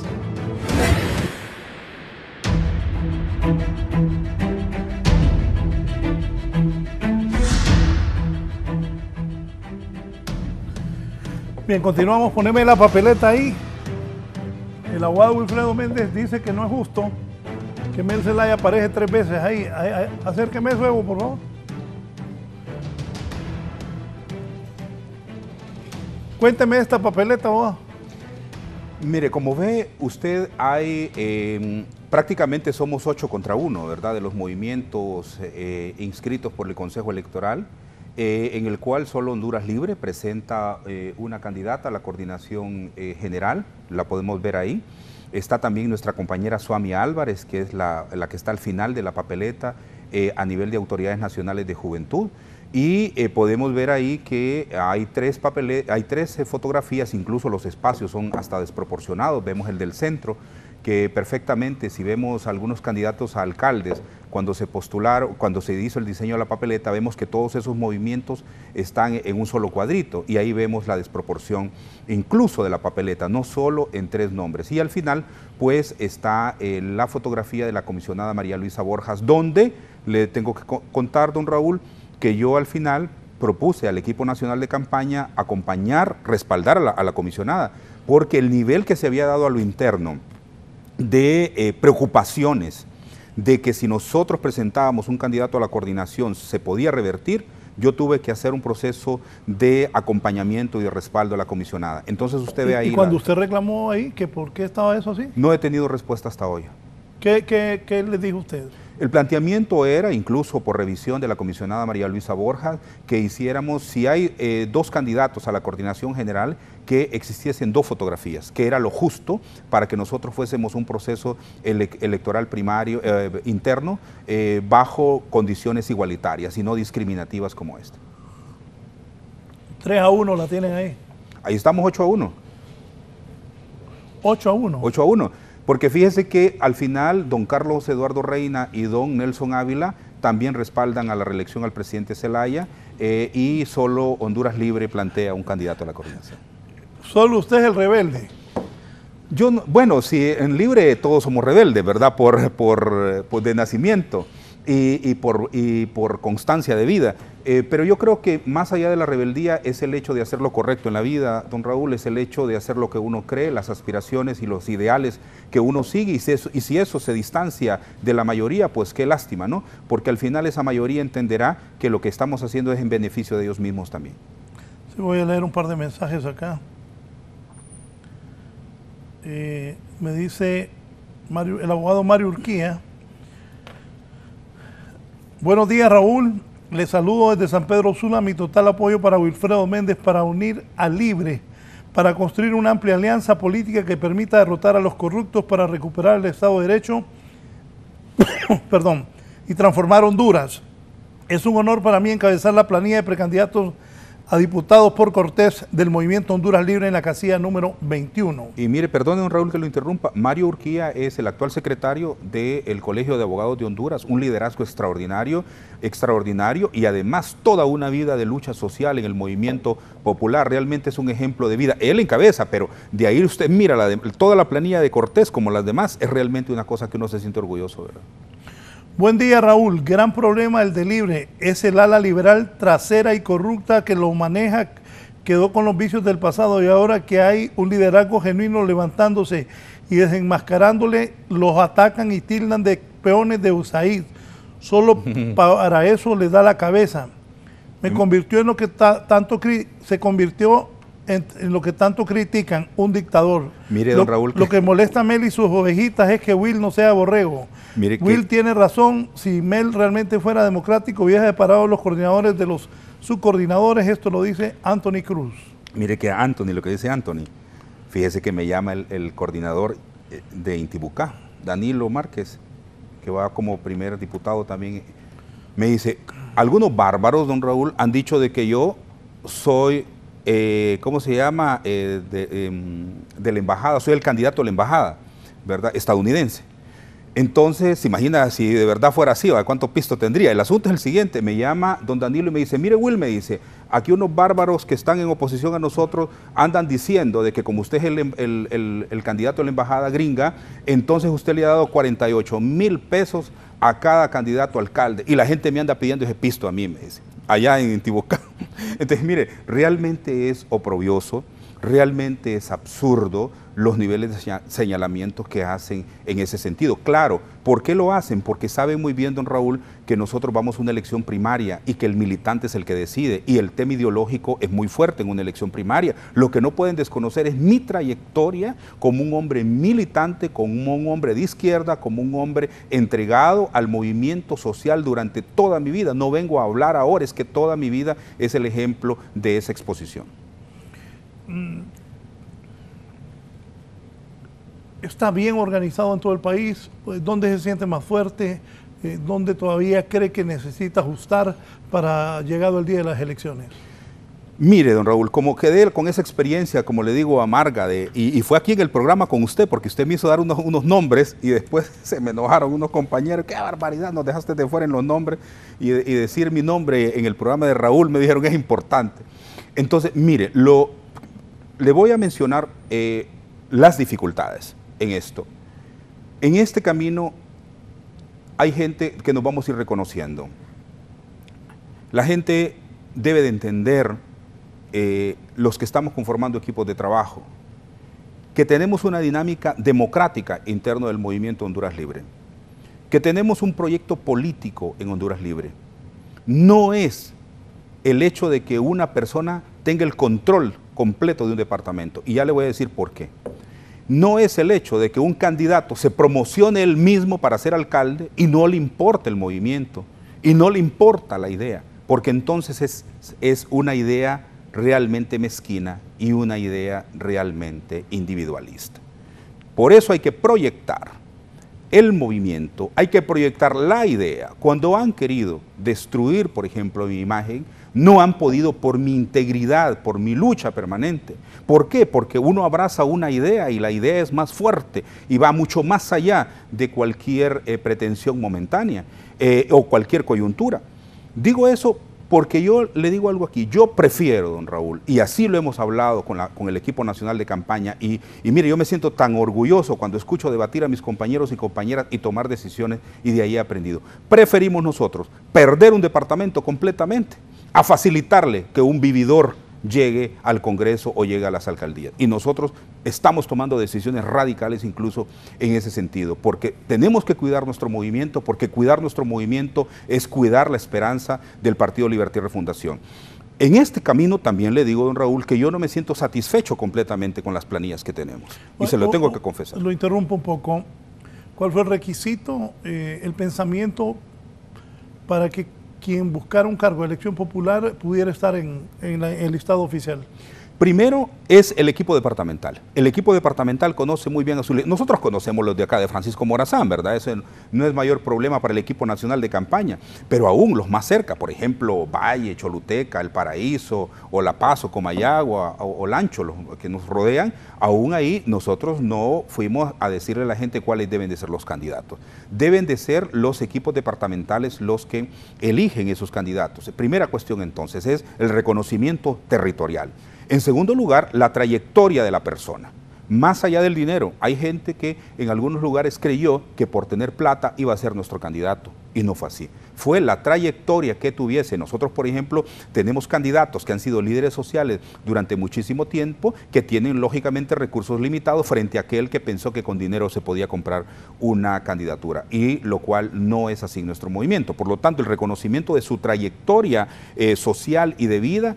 Bien, continuamos. Poneme la papeleta ahí. El abogado Wilfredo Méndez dice que no es justo que Mel Zelaya aparece 3 veces ahí. Acérqueme eso, Evo, por favor. Cuénteme esta papeleta, abogado. Mire, como ve usted, hay prácticamente somos 8 contra 1, ¿verdad?, de los movimientos inscritos por el Consejo Electoral, en el cual solo Honduras Libre presenta una candidata a la coordinación general, la podemos ver ahí. Está también nuestra compañera Suami Álvarez, que es la que está al final de la papeleta a nivel de autoridades nacionales de juventud. Y podemos ver ahí que hay 3 fotografías, incluso los espacios son hasta desproporcionados. Vemos el del centro, que perfectamente, si vemos algunos candidatos a alcaldes, cuando se postularon, cuando se hizo el diseño de la papeleta, vemos que todos esos movimientos están en un solo cuadrito, y ahí vemos la desproporción incluso de la papeleta, no solo en 3 nombres. Y al final, pues, está la fotografía de la comisionada María Luisa Borjas, donde le tengo que contar, don Raúl, que yo al final propuse al equipo nacional de campaña acompañar, respaldar a la comisionada, porque el nivel que se había dado a lo interno de preocupaciones, de que si nosotros presentábamos un candidato a la coordinación se podía revertir, yo tuve que hacer un proceso de acompañamiento y de respaldo a la comisionada. Entonces usted ve ahí... ¿Y cuando usted reclamó ahí, que por qué estaba eso así? No he tenido respuesta hasta hoy. ¿Qué le dijo usted? El planteamiento era, incluso por revisión de la comisionada María Luisa Borja, que hiciéramos, si hay dos candidatos a la coordinación general, que existiesen dos fotografías, que era lo justo para que nosotros fuésemos un proceso electoral primario, interno, bajo condiciones igualitarias y no discriminativas como esta. 3-1 la tienen ahí. Ahí estamos 8-1. 8-1. 8-1. Porque fíjese que al final don Carlos Eduardo Reina y don Nelson Ávila también respaldan a la reelección al presidente Zelaya y solo Honduras Libre plantea un candidato a la coordinación. ¿Solo usted es el rebelde? Yo, bueno, si en Libre todos somos rebeldes, ¿verdad? Por de nacimiento y por constancia de vida. Pero yo creo que más allá de la rebeldía es el hecho de hacer lo correcto en la vida, don Raúl, es el hecho de hacer lo que uno cree, las aspiraciones y los ideales que uno sigue, y si eso se distancia de la mayoría, pues qué lástima, ¿no? Porque al final esa mayoría entenderá que lo que estamos haciendo es en beneficio de ellos mismos también. Sí, voy a leer un par de mensajes acá. Me dice el abogado Mario Urquía: buenos días, Raúl. Les saludo desde San Pedro Sula. Mi total apoyo para Wilfredo Méndez para unir a Libre, para construir una amplia alianza política que permita derrotar a los corruptos para recuperar el Estado de Derecho perdón, y transformar Honduras. Es un honor para mí encabezar la planilla de precandidatos a diputados por Cortés del Movimiento Honduras Libre en la casilla número 21. Y mire, perdone, don Raúl, que lo interrumpa. Mario Urquía es el actual secretario del Colegio de Abogados de Honduras, un liderazgo extraordinario y además toda una vida de lucha social en el movimiento popular. Realmente es un ejemplo de vida. Él encabeza, pero de ahí usted mira toda la planilla de Cortés como las demás, es realmente una cosa que uno se siente orgulloso, ¿verdad? Buen día, Raúl. Gran problema el de Libre. Es el ala liberal trasera y corrupta que lo maneja, quedó con los vicios del pasado, y ahora que hay un liderazgo genuino levantándose y desenmascarándole, los atacan y tildan de peones de USAID. Solo para eso les da la cabeza. Se convirtió en lo que tanto critican, un dictador. Mire, don Raúl, lo que molesta a Mel y sus ovejitas es que Will no sea borrego. Will tiene razón. Si Mel realmente fuera democrático, hubiera separado los coordinadores de los subcoordinadores. Esto lo dice Anthony Cruz. Mire que Anthony, lo que dice Anthony, fíjese que me llama el coordinador de Intibucá, Danilo Márquez, que va como primer diputado también. Me dice, algunos bárbaros, don Raúl, han dicho de que yo soy... ¿cómo se llama? De la embajada, soy el candidato a la embajada, ¿verdad? Estadounidense. Entonces, se imagina si de verdad fuera así, ¿verdad? ¿Cuánto pisto tendría? El asunto es el siguiente: me llama don Danilo y me dice, mire Will, me dice, aquí unos bárbaros que están en oposición a nosotros andan diciendo de que como usted es el candidato a la embajada gringa, entonces usted le ha dado 48,000 pesos a cada candidato a alcalde, y la gente me anda pidiendo ese pisto a mí, me dice, allá en Intibucá. Entonces, mire, realmente es oprobioso, realmente es absurdo los niveles de señalamientos que hacen en ese sentido. Claro, ¿por qué lo hacen? Porque saben muy bien, don Raúl, que nosotros vamos a una elección primaria y que el militante es el que decide, y el tema ideológico es muy fuerte en una elección primaria. Lo que no pueden desconocer es mi trayectoria como un hombre militante, como un hombre de izquierda, como un hombre entregado al movimiento social durante toda mi vida. No vengo a hablar ahora, es que toda mi vida es el ejemplo de esa exposición. Está bien organizado en todo el país. ¿Dónde se siente más fuerte? ¿Dónde todavía cree que necesita ajustar para llegado el día de las elecciones? Mire, don Raúl, como quedé con esa experiencia, como le digo, amarga, y fue aquí en el programa con usted, porque usted me hizo dar unos nombres y después se me enojaron unos compañeros. ¡Qué barbaridad! Nos dejaste de fuera en los nombres, y decir mi nombre en el programa de Raúl, me dijeron que es importante. Entonces, mire, le voy a mencionar las dificultades en esto. En este camino hay gente que nos vamos a ir reconociendo. La gente debe de entender, los que estamos conformando equipos de trabajo, que tenemos una dinámica democrática interno del movimiento Honduras Libre, que tenemos un proyecto político en Honduras Libre. No es el hecho de que una persona tenga el control completo de un departamento. Y ya le voy a decir por qué. No es el hecho de que un candidato se promocione él mismo para ser alcalde y no le importa el movimiento y no le importa la idea, porque entonces es una idea realmente mezquina y una idea realmente individualista. Por eso hay que proyectar el movimiento, hay que proyectar la idea. Cuando han querido destruir, por ejemplo, mi imagen, no han podido por mi integridad, por mi lucha permanente. ¿Por qué? Porque uno abraza una idea y la idea es más fuerte y va mucho más allá de cualquier pretensión momentánea o cualquier coyuntura. Digo eso porque yo le digo algo aquí, yo prefiero, don Raúl, y así lo hemos hablado con el equipo nacional de campaña, y mire, yo me siento tan orgulloso cuando escucho debatir a mis compañeros y compañeras y tomar decisiones, y de ahí he aprendido. Preferimos nosotros perder un departamento completamente a facilitarle que un vividor llegue al Congreso o llegue a las alcaldías. Y nosotros estamos tomando decisiones radicales incluso en ese sentido, porque tenemos que cuidar nuestro movimiento, porque cuidar nuestro movimiento es cuidar la esperanza del Partido Libertad y Refundación. En este camino también le digo, don Raúl, que yo no me siento satisfecho completamente con las planillas que tenemos, y se lo tengo que confesar. Lo interrumpo un poco. ¿Cuál fue el requisito, el pensamiento para que quien buscara un cargo de elección popular pudiera estar en el listado oficial? Primero es el equipo departamental. El equipo departamental conoce muy bien a su... Nosotros conocemos los de acá de Francisco Morazán, ¿verdad? Eso no es mayor problema para el equipo nacional de campaña, pero aún los más cerca, por ejemplo, Valle, Choluteca, El Paraíso, o La Paz, o Comayagua, o Lancho, los que nos rodean, aún ahí nosotros no fuimos a decirle a la gente cuáles deben de ser los candidatos. Deben de ser los equipos departamentales los que eligen esos candidatos. Primera cuestión entonces es el reconocimiento territorial. En segundo lugar, la trayectoria de la persona. Más allá del dinero, hay gente que en algunos lugares creyó que por tener plata iba a ser nuestro candidato, y no fue así. Fue la trayectoria que tuviese. Nosotros, por ejemplo, tenemos candidatos que han sido líderes sociales durante muchísimo tiempo, que tienen lógicamente recursos limitados frente a aquel que pensó que con dinero se podía comprar una candidatura, y lo cual no es así en nuestro movimiento. Por lo tanto, el reconocimiento de su trayectoria social y de vida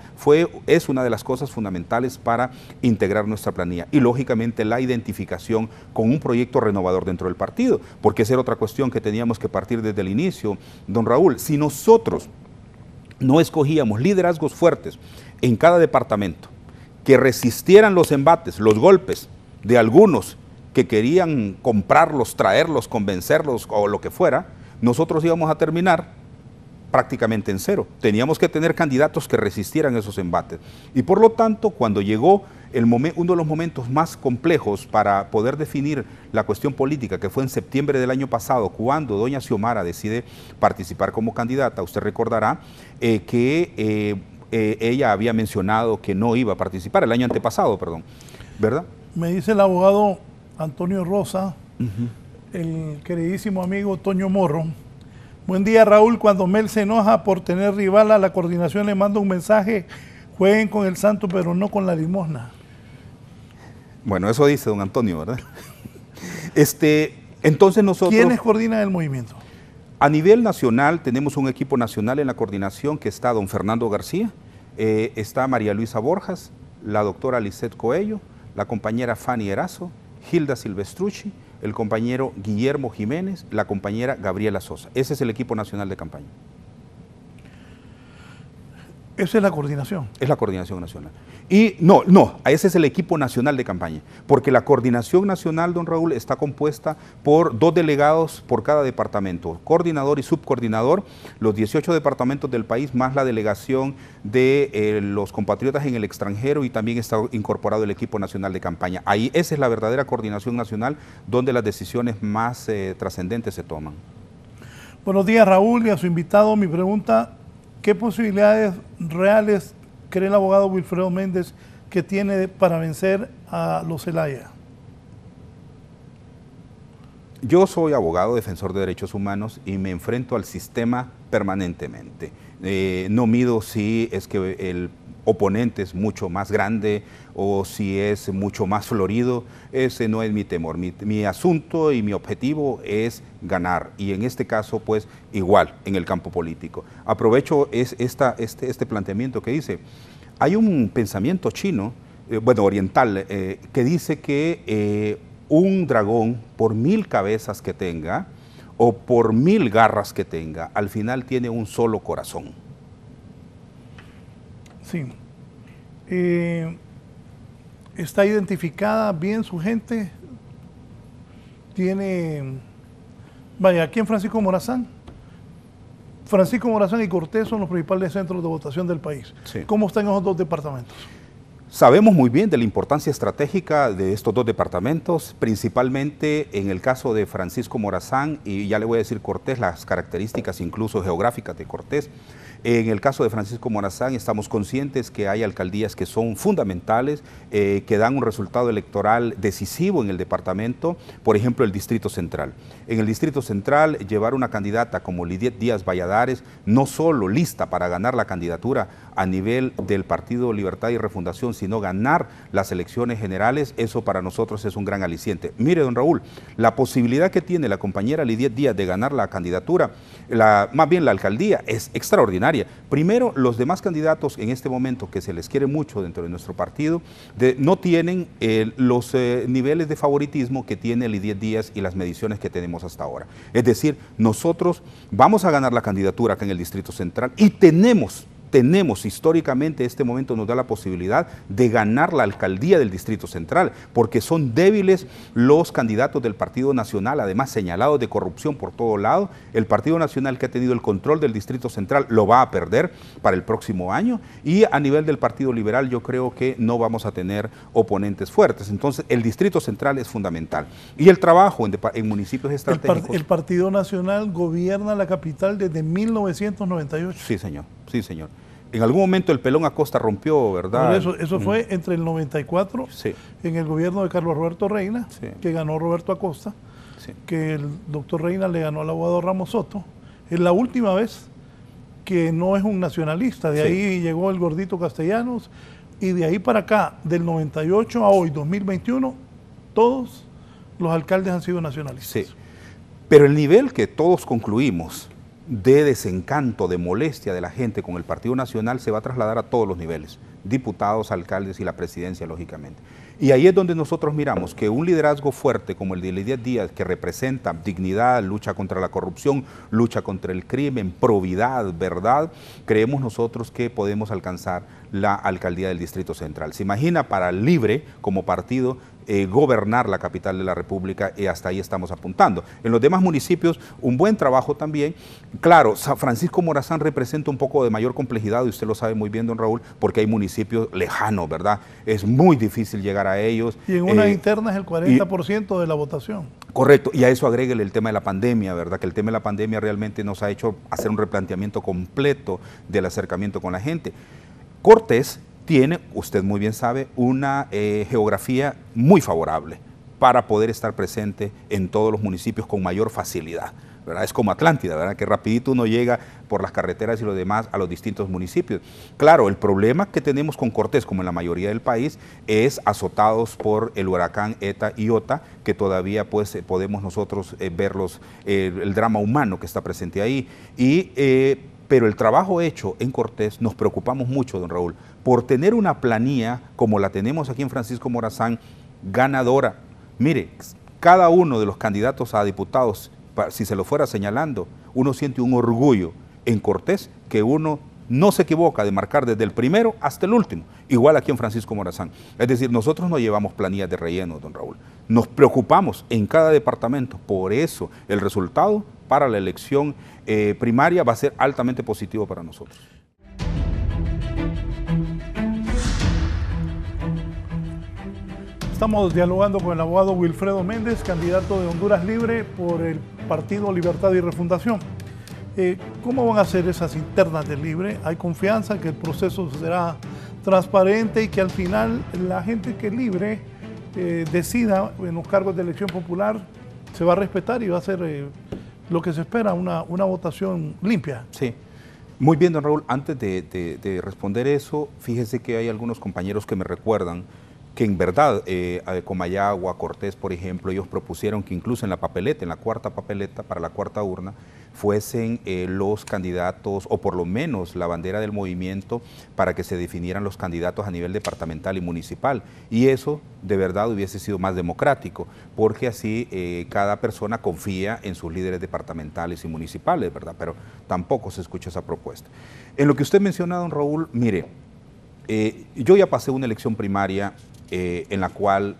es una de las cosas fundamentales para integrar nuestra planilla, y lógicamente la identificación con un proyecto renovador dentro del partido, porque esa era otra cuestión que teníamos que partir desde el inicio, don Raúl. Si nosotros no escogíamos liderazgos fuertes en cada departamento que resistieran los embates, los golpes de algunos que querían comprarlos, traerlos, convencerlos o lo que fuera, nosotros íbamos a terminar prácticamente en cero. Teníamos que tener candidatos que resistieran esos embates. Y por lo tanto, cuando llegó uno de los momentos más complejos para poder definir la cuestión política, que fue en septiembre del año pasado, cuando doña Xiomara decide participar como candidata, usted recordará que ella había mencionado que no iba a participar el año antepasado, perdón, ¿verdad? Me dice el abogado Antonio Rosa, el queridísimo amigo Toño Morro: buen día, Raúl. Cuando Mel se enoja por tener rival a la coordinación, le manda un mensaje: jueguen con el santo, pero no con la limosna. Bueno, eso dice don Antonio, ¿verdad? Entonces nosotros... ¿Quiénes coordinan el movimiento? A nivel nacional tenemos un equipo nacional en la coordinación que está don Fernando García, está María Luisa Borjas, la doctora Lisette Coello, la compañera Fanny Erazo, Hilda Silvestrucci, el compañero Guillermo Jiménez, la compañera Gabriela Sosa. Ese es el equipo nacional de campaña. Esa es la coordinación. Es la coordinación nacional. Y no, ese es el equipo nacional de campaña, porque la coordinación nacional, don Raúl, está compuesta por 2 delegados por cada departamento, coordinador y subcoordinador, los 18 departamentos del país, más la delegación de los compatriotas en el extranjero, y también está incorporado el equipo nacional de campaña. Ahí esa es la verdadera coordinación nacional, donde las decisiones más trascendentes se toman. Buenos días, Raúl, y a su invitado mi pregunta: ¿qué posibilidades reales cree el abogado Wilfredo Méndez que tiene para vencer a los Zelaya? Yo soy abogado, defensor de derechos humanos, y me enfrento al sistema permanentemente. No mido si es que el oponentes mucho más grande o si es mucho más florido, ese no es mi temor. Mi asunto y mi objetivo es ganar, y en este caso pues igual en el campo político. Aprovecho este planteamiento que dice, hay un pensamiento chino, oriental, que dice que un dragón por 1000 cabezas que tenga o por 1000 garras que tenga, al final tiene un solo corazón. Sí. Está identificada bien su gente. Vaya, aquí en Francisco Morazán y Cortés son los principales centros de votación del país. Sí. ¿Cómo están esos dos departamentos? Sabemos muy bien de la importancia estratégica de estos dos departamentos, principalmente en el caso de Francisco Morazán, y ya le voy a decir Cortés, las características incluso geográficas de Cortés. En el caso de Francisco Morazán estamos conscientes que hay alcaldías que son fundamentales, que dan un resultado electoral decisivo en el departamento, por ejemplo el Distrito Central. En el Distrito Central llevar una candidata como Lidiet Díaz Valladares, no solo lista para ganar la candidatura a nivel del Partido Libertad y Refundación, sino ganar las elecciones generales, eso para nosotros es un gran aliciente. Mire, don Raúl, la posibilidad que tiene la compañera Lidiet Díaz de ganar la candidatura, más bien la alcaldía, es extraordinaria. Primero, los demás candidatos en este momento, que se les quiere mucho dentro de nuestro partido, no tienen los niveles de favoritismo que tiene Lidiet Díaz y las mediciones que tenemos hasta ahora. Es decir, nosotros vamos a ganar la candidatura acá en el Distrito Central y tenemos históricamente, este momento nos da la posibilidad de ganar la alcaldía del Distrito Central, porque son débiles los candidatos del Partido Nacional, además señalados de corrupción por todo lado. El Partido Nacional, que ha tenido el control del Distrito Central, lo va a perder para el próximo año, y a nivel del Partido Liberal yo creo que no vamos a tener oponentes fuertes. Entonces el Distrito Central es fundamental. Y el trabajo en municipios estratégicos. El Partido Nacional gobierna la capital desde 1998. Sí, señor. Sí, señor. En algún momento el Pelón Acosta rompió, ¿verdad? Por eso fue entre el 94, sí, en el gobierno de Carlos Roberto Reina, sí, que ganó Roberto Acosta, sí, que el doctor Reina le ganó al abogado Ramos Soto. Es la última vez que no es un nacionalista. De ahí llegó el gordito Castellanos, y de ahí para acá, del 98 a hoy, 2021, todos los alcaldes han sido nacionalistas. Sí. Pero el nivel que todos concluimos de desencanto, de molestia de la gente con el Partido Nacional se va a trasladar a todos los niveles, diputados, alcaldes y la presidencia, lógicamente. Y ahí es donde nosotros miramos que un liderazgo fuerte como el de Lidiet Díaz, que representa dignidad, lucha contra la corrupción, lucha contra el crimen, probidad, verdad, creemos nosotros que podemos alcanzar la alcaldía del Distrito Central. Se imagina para Libre como partido gobernar la capital de la República, y hasta ahí estamos apuntando. En los demás municipios, un buen trabajo también. Claro, San Francisco Morazán representa un poco de mayor complejidad, y usted lo sabe muy bien, don Raúl, porque hay municipios lejanos, ¿verdad? Es muy difícil llegar a ellos. Y en una interna es el 40% de la votación. Correcto, y a eso agréguele el tema de la pandemia, ¿verdad? Que el tema de la pandemia realmente nos ha hecho hacer un replanteamiento completo del acercamiento con la gente. Cortés tiene, usted muy bien sabe, una geografía muy favorable para poder estar presente en todos los municipios con mayor facilidad, ¿verdad? Es como Atlántida, ¿verdad? Que rapidito uno llega por las carreteras y lo demás a los distintos municipios. Claro, el problema que tenemos con Cortés, como en la mayoría del país, es azotados por el huracán Eta y Iota, que todavía pues podemos nosotros verlos, el drama humano que está presente ahí. Pero el trabajo hecho en Cortés, nos preocupamos mucho, don Raúl, por tener una planilla como la tenemos aquí en Francisco Morazán, ganadora. Mire, cada uno de los candidatos a diputados, si se lo fuera señalando, uno siente un orgullo en Cortés que uno no se equivoca de marcar desde el primero hasta el último, igual aquí en Francisco Morazán. Es decir, nosotros no llevamos planillas de relleno, don Raúl. Nos preocupamos en cada departamento, por eso el resultado para la elección primaria va a ser altamente positivo para nosotros. Estamos dialogando con el abogado Wilfredo Méndez, candidato de Honduras Libre por el Partido Libertad y Refundación. ¿Cómo van a ser esas internas del Libre? ¿Hay confianza que el proceso será transparente y que al final la gente que Libre decida en los cargos de elección popular se va a respetar y va a ser lo que se espera, una votación limpia? Sí. Muy bien, don Raúl, antes de responder eso, fíjese que hay algunos compañeros que me recuerdan que en verdad, Comayagua, Cortés, por ejemplo, ellos propusieron que incluso en la papeleta, en la cuarta papeleta, para la cuarta urna, fuesen los candidatos, o por lo menos la bandera del movimiento, para que se definieran los candidatos a nivel departamental y municipal. Y eso, de verdad, hubiese sido más democrático, porque así cada persona confía en sus líderes departamentales y municipales, ¿verdad? Pero tampoco se escucha esa propuesta. En lo que usted menciona, don Raúl, mire, yo ya pasé una elección primaria en la cual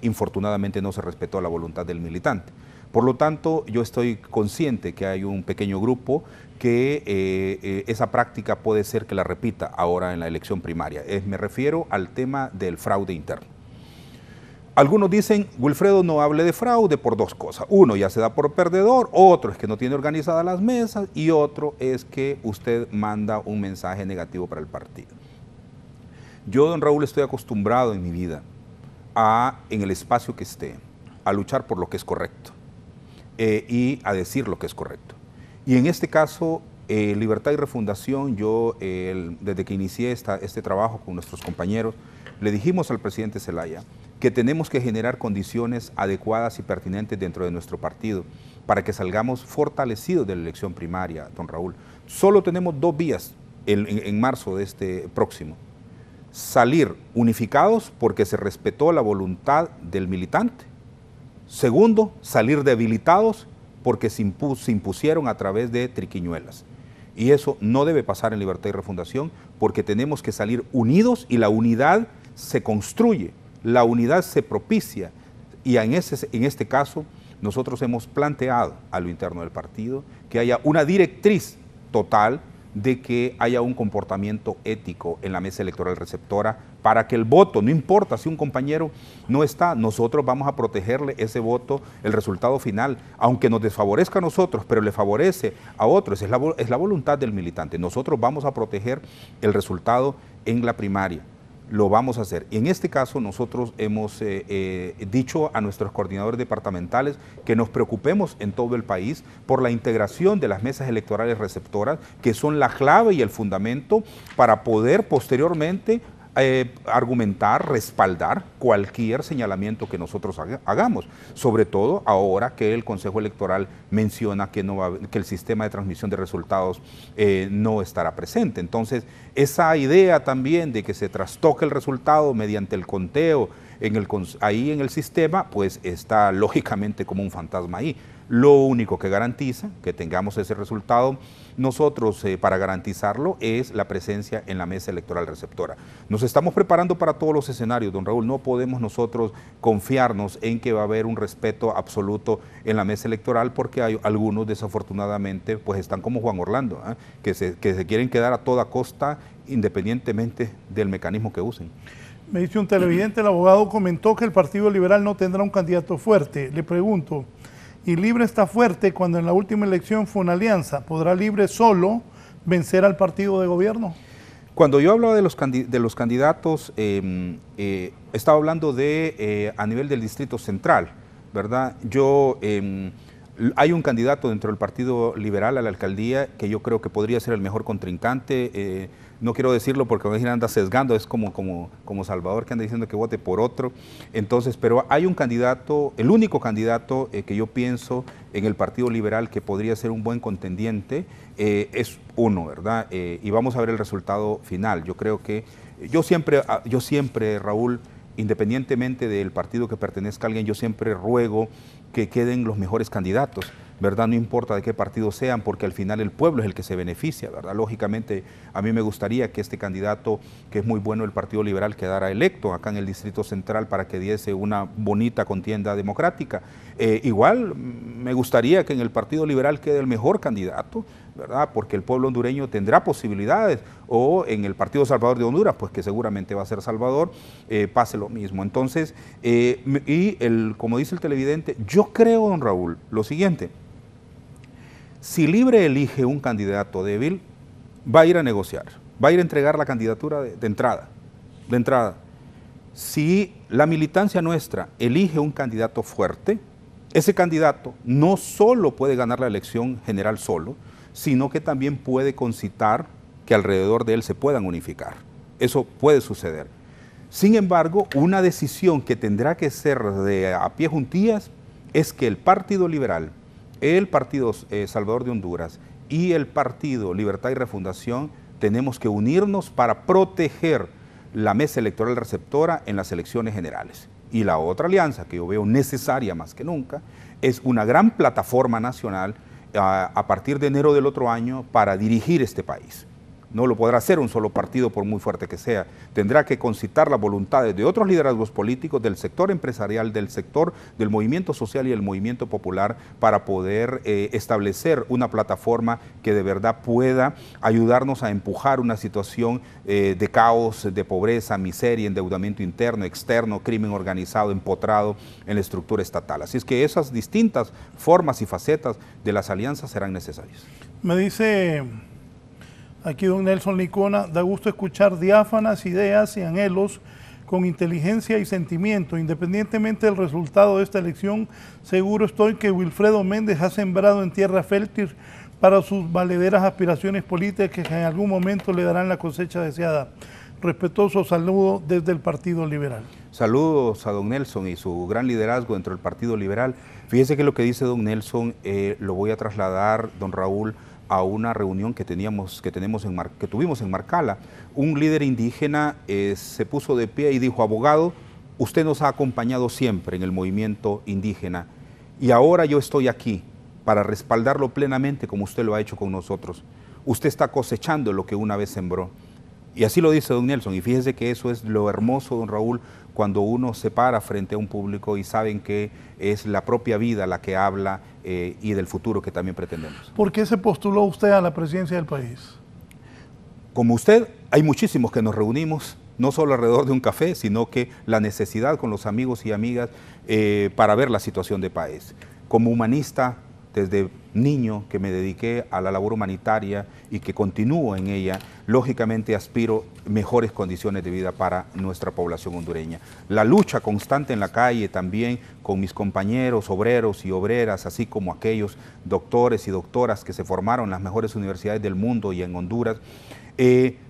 infortunadamente no se respetó la voluntad del militante. Por lo tanto, yo estoy consciente que hay un pequeño grupo que esa práctica puede ser que la repita ahora en la elección primaria. Me refiero al tema del fraude interno. Algunos dicen, Wilfredo, no hable de fraude por dos cosas. Uno, ya se da por perdedor, otro es que no tiene organizadas las mesas y otro es que usted manda un mensaje negativo para el partido. Yo, don Raúl, estoy acostumbrado en mi vida en el espacio que esté, a luchar por lo que es correcto y a decir lo que es correcto. Y en este caso, Libertad y Refundación, yo desde que inicié este trabajo con nuestros compañeros, le dijimos al presidente Zelaya que tenemos que generar condiciones adecuadas y pertinentes dentro de nuestro partido para que salgamos fortalecidos de la elección primaria, don Raúl. Solo tenemos dos vías en marzo de este próximo. Salir unificados porque se respetó la voluntad del militante. Segundo, salir debilitados porque se impusieron a través de triquiñuelas. Y eso no debe pasar en Libertad y Refundación porque tenemos que salir unidos y la unidad se construye, la unidad se propicia. Y en este caso, nosotros hemos planteado a lo interno del partido que haya una directriz total de que haya un comportamiento ético en la mesa electoral receptora para que el voto, no importa si un compañero no está, nosotros vamos a protegerle ese voto, el resultado final, aunque nos desfavorezca a nosotros, pero le favorece a otros, es la voluntad del militante. Nosotros vamos a proteger el resultado en la primaria. Lo vamos a hacer. Y en este caso nosotros hemos dicho a nuestros coordinadores departamentales que nos preocupemos en todo el país por la integración de las mesas electorales receptoras, que son la clave y el fundamento para poder posteriormente argumentar, respaldar cualquier señalamiento que nosotros hagamos, sobre todo ahora que el Consejo Electoral menciona que el sistema de transmisión de resultados no estará presente. Entonces, esa idea también de que se trastoque el resultado mediante el conteo ahí en el sistema, pues está lógicamente como un fantasma ahí. Lo único que garantiza que tengamos ese resultado nosotros para garantizarlo es la presencia en la mesa electoral receptora. Nos estamos preparando para todos los escenarios, don Raúl. No podemos nosotros confiarnos en que va a haber un respeto absoluto en la mesa electoral porque hay algunos desafortunadamente pues están como Juan Orlando, que se quieren quedar a toda costa independientemente del mecanismo que usen. Me dice un televidente, el abogado comentó que el Partido Liberal no tendrá un candidato fuerte. Le pregunto, ¿y Libre está fuerte cuando en la última elección fue una alianza? ¿Podrá Libre solo vencer al partido de gobierno? Cuando yo hablaba de los candidatos, estaba hablando a nivel del Distrito Central, ¿verdad? Hay un candidato dentro del Partido Liberal a la alcaldía que yo creo que podría ser el mejor contrincante. No quiero decirlo porque anda sesgando, es como Salvador que anda diciendo que vote por otro. Entonces, pero hay un candidato, el único candidato que yo pienso en el Partido Liberal que podría ser un buen contendiente es uno, ¿verdad? Y vamos a ver el resultado final. Yo creo que, yo siempre, Raúl, independientemente del partido que pertenezca a alguien, yo siempre ruego que queden los mejores candidatos, ¿verdad? No importa de qué partido sean, porque al final el pueblo es el que se beneficia, ¿verdad? Lógicamente, a mí me gustaría que este candidato, que es muy bueno del Partido Liberal, quedara electo acá en el Distrito Central para que diese una bonita contienda democrática. Igual, me gustaría que en el Partido Liberal quede el mejor candidato, ¿verdad? Porque el pueblo hondureño tendrá posibilidades, o en el Partido Salvador de Honduras, pues que seguramente va a ser Salvador, pase lo mismo. Entonces, como dice el televidente, yo creo, don Raúl, lo siguiente: si Libre elige un candidato débil, va a ir a negociar, va a ir a entregar la candidatura de entrada. Si la militancia nuestra elige un candidato fuerte, ese candidato no solo puede ganar la elección general solo, sino que también puede concitar que alrededor de él se puedan unificar. Eso puede suceder. Sin embargo, una decisión que tendrá que ser de a pie juntillas es que el Partido Liberal, el Partido Salvador de Honduras y el Partido Libertad y Refundación tenemos que unirnos para proteger la mesa electoral receptora en las elecciones generales. Y la otra alianza, que yo veo necesaria más que nunca, es una gran plataforma nacional a partir de enero del otro año para dirigir este país. No lo podrá hacer un solo partido por muy fuerte que sea. Tendrá que concitar las voluntades de otros liderazgos políticos, del sector empresarial, del sector del movimiento social y el movimiento popular para poder establecer una plataforma que de verdad pueda ayudarnos a empujar una situación de caos, de pobreza, miseria, endeudamiento interno, externo, crimen organizado, empotrado en la estructura estatal. Así es que esas distintas formas y facetas de las alianzas serán necesarias. Me dice aquí don Nelson Licona, da gusto escuchar diáfanas ideas y anhelos con inteligencia y sentimiento. Independientemente del resultado de esta elección, seguro estoy que Wilfredo Méndez ha sembrado en tierra fértil para sus valederas aspiraciones políticas que en algún momento le darán la cosecha deseada. Respetuoso saludo desde el Partido Liberal. Saludos a don Nelson y su gran liderazgo dentro del Partido Liberal. Fíjese que lo que dice don Nelson lo voy a trasladar, don Raúl, a una reunión que tuvimos en Marcala. Un líder indígena se puso de pie y dijo: abogado, usted nos ha acompañado siempre en el movimiento indígena y ahora yo estoy aquí para respaldarlo plenamente como usted lo ha hecho con nosotros. Usted está cosechando lo que una vez sembró. Y así lo dice don Nelson, y fíjese que eso es lo hermoso, don Raúl, cuando uno se para frente a un público y saben que es la propia vida la que habla y del futuro que también pretendemos. ¿Por qué se postuló usted a la presidencia del país? Como usted, hay muchísimos que nos reunimos, no solo alrededor de un café, sino que la necesidad con los amigos y amigas para ver la situación del país. Como humanista, desde niño que me dediqué a la labor humanitaria y que continúo en ella, lógicamente aspiro mejores condiciones de vida para nuestra población hondureña. La lucha constante en la calle también con mis compañeros obreros y obreras, así como aquellos doctores y doctoras que se formaron en las mejores universidades del mundo y en Honduras,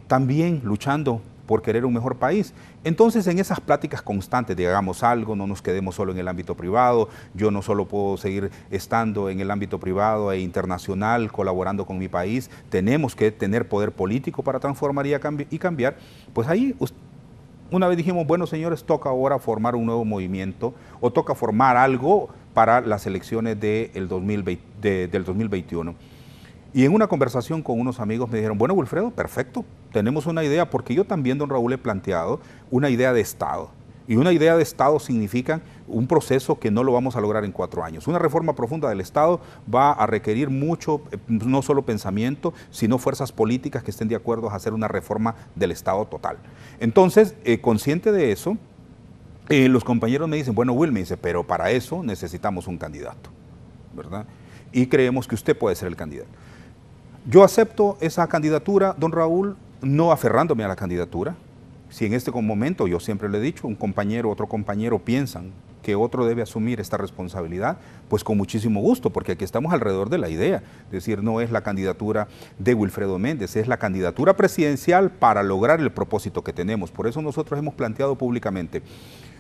también luchando por querer un mejor país. Entonces, en esas pláticas constantes de hagamos algo, no nos quedemos solo en el ámbito privado, yo no solo puedo seguir estando en el ámbito privado e internacional, colaborando con mi país, tenemos que tener poder político para transformar y cambiar. Pues ahí, una vez dijimos, bueno señores, toca ahora formar un nuevo movimiento o toca formar algo para las elecciones del 2021. Y en una conversación con unos amigos me dijeron, bueno Wilfredo, perfecto, tenemos una idea, porque yo también, don Raúl, he planteado una idea de Estado. Y una idea de Estado significa un proceso que no lo vamos a lograr en 4 años. Una reforma profunda del Estado va a requerir mucho, no solo pensamiento, sino fuerzas políticas que estén de acuerdo a hacer una reforma del Estado total. Entonces, consciente de eso, los compañeros me dicen, bueno Will, me dice, pero para eso necesitamos un candidato, ¿verdad? Y creemos que usted puede ser el candidato. Yo acepto esa candidatura, don Raúl, no aferrándome a la candidatura. Si en este momento, yo siempre le he dicho, un compañero, otro compañero piensan que otro debe asumir esta responsabilidad, pues con muchísimo gusto, porque aquí estamos alrededor de la idea. Es decir, no es la candidatura de Wilfredo Méndez, es la candidatura presidencial para lograr el propósito que tenemos. Por eso nosotros hemos planteado públicamente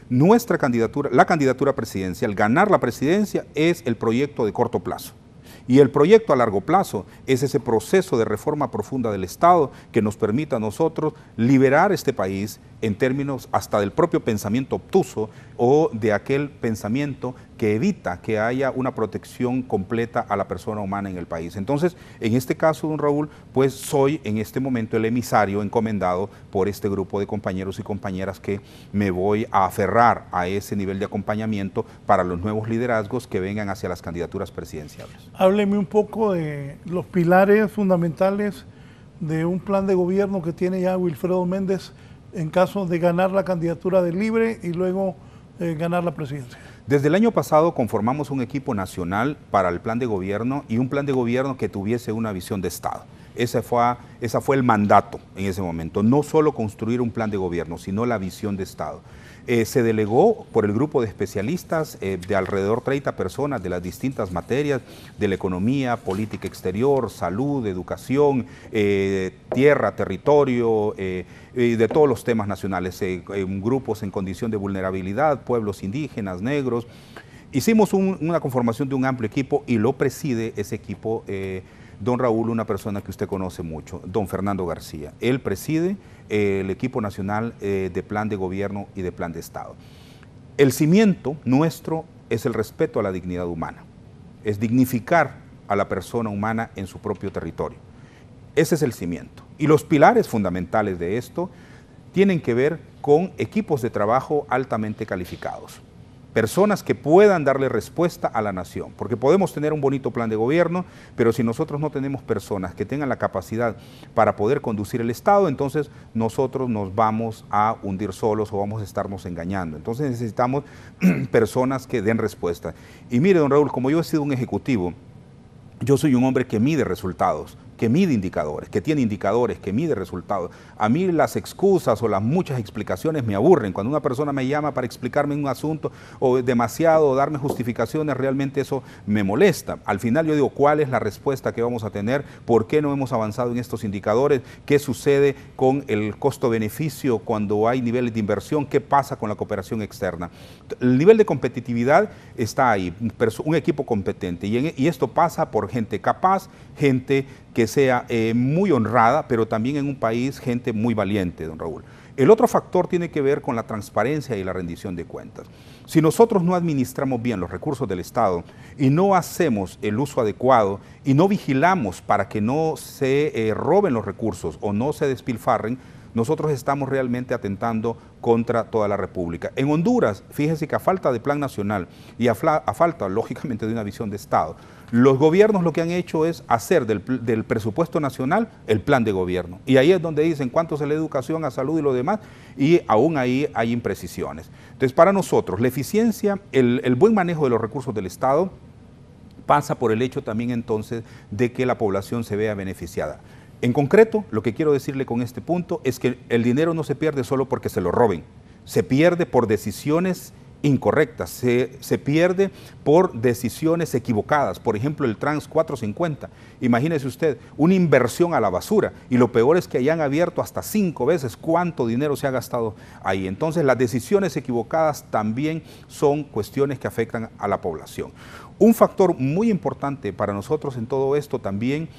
nuestra candidatura, la candidatura presidencial, ganar la presidencia es el proyecto de corto plazo. Y el proyecto a largo plazo es ese proceso de reforma profunda del Estado que nos permita a nosotros liberar este país en términos hasta del propio pensamiento obtuso o de aquel pensamiento que evita que haya una protección completa a la persona humana en el país. Entonces, en este caso, don Raúl, pues soy en este momento el emisario encomendado por este grupo de compañeros y compañeras que me voy a aferrar a ese nivel de acompañamiento para los nuevos liderazgos que vengan hacia las candidaturas presidenciales. Hábleme un poco de los pilares fundamentales de un plan de gobierno que tiene ya Wilfredo Méndez en caso de ganar la candidatura de Libre y luego ganar la presidencia. Desde el año pasado conformamos un equipo nacional para el plan de gobierno y un plan de gobierno que tuviese una visión de Estado. Esa fue el mandato en ese momento, no solo construir un plan de gobierno, sino la visión de Estado. Se delegó por el grupo de especialistas de alrededor 30 personas de las distintas materias de la economía, política exterior, salud, educación, tierra, territorio, de todos los temas nacionales, grupos en condición de vulnerabilidad, pueblos indígenas, negros. Hicimos una conformación de un amplio equipo y lo preside ese equipo don Raúl, una persona que usted conoce mucho, don Fernando García. Él preside el equipo nacional de plan de gobierno y de plan de Estado. El cimiento nuestro es el respeto a la dignidad humana, es dignificar a la persona humana en su propio territorio. Ese es el cimiento. Y los pilares fundamentales de esto tienen que ver con equipos de trabajo altamente calificados. Personas que puedan darle respuesta a la nación, porque podemos tener un bonito plan de gobierno, pero si nosotros no tenemos personas que tengan la capacidad para poder conducir el Estado, entonces nosotros nos vamos a hundir solos o vamos a estarnos engañando. Entonces necesitamos personas que den respuesta. Y mire, don Raúl, como yo he sido un ejecutivo, yo soy un hombre que mide resultados, que mide indicadores, que tiene indicadores, que mide resultados. A mí las excusas o las muchas explicaciones me aburren. Cuando una persona me llama para explicarme un asunto o demasiado o darme justificaciones, realmente eso me molesta. Al final yo digo, ¿cuál es la respuesta que vamos a tener? ¿Por qué no hemos avanzado en estos indicadores? ¿Qué sucede con el costo-beneficio cuando hay niveles de inversión? ¿Qué pasa con la cooperación externa? El nivel de competitividad está ahí, un equipo competente. Y esto pasa por gente capaz, gente que sea muy honrada, pero también en un país gente muy valiente, don Raúl. El otro factor tiene que ver con la transparencia y la rendición de cuentas. Si nosotros no administramos bien los recursos del Estado y no hacemos el uso adecuado y no vigilamos para que no se roben los recursos o no se despilfarren, nosotros estamos realmente atentando contra toda la República. En Honduras, fíjense que a falta de plan nacional y a falta, lógicamente, de una visión de Estado, los gobiernos lo que han hecho es hacer del presupuesto nacional el plan de gobierno. Y ahí es donde dicen cuánto se le da educación, a salud y lo demás, y aún ahí hay imprecisiones. Entonces, para nosotros, la eficiencia, el buen manejo de los recursos del Estado pasa por el hecho también entonces de que la población se vea beneficiada. En concreto, lo que quiero decirle con este punto es que el dinero no se pierde solo porque se lo roben, se pierde por decisiones incorrectas, se pierde por decisiones equivocadas. Por ejemplo, el Trans 450, imagínese usted, una inversión a la basura, y lo peor es que hayan abierto hasta 5 veces cuánto dinero se ha gastado ahí. Entonces, las decisiones equivocadas también son cuestiones que afectan a la población. Un factor muy importante para nosotros en todo esto también,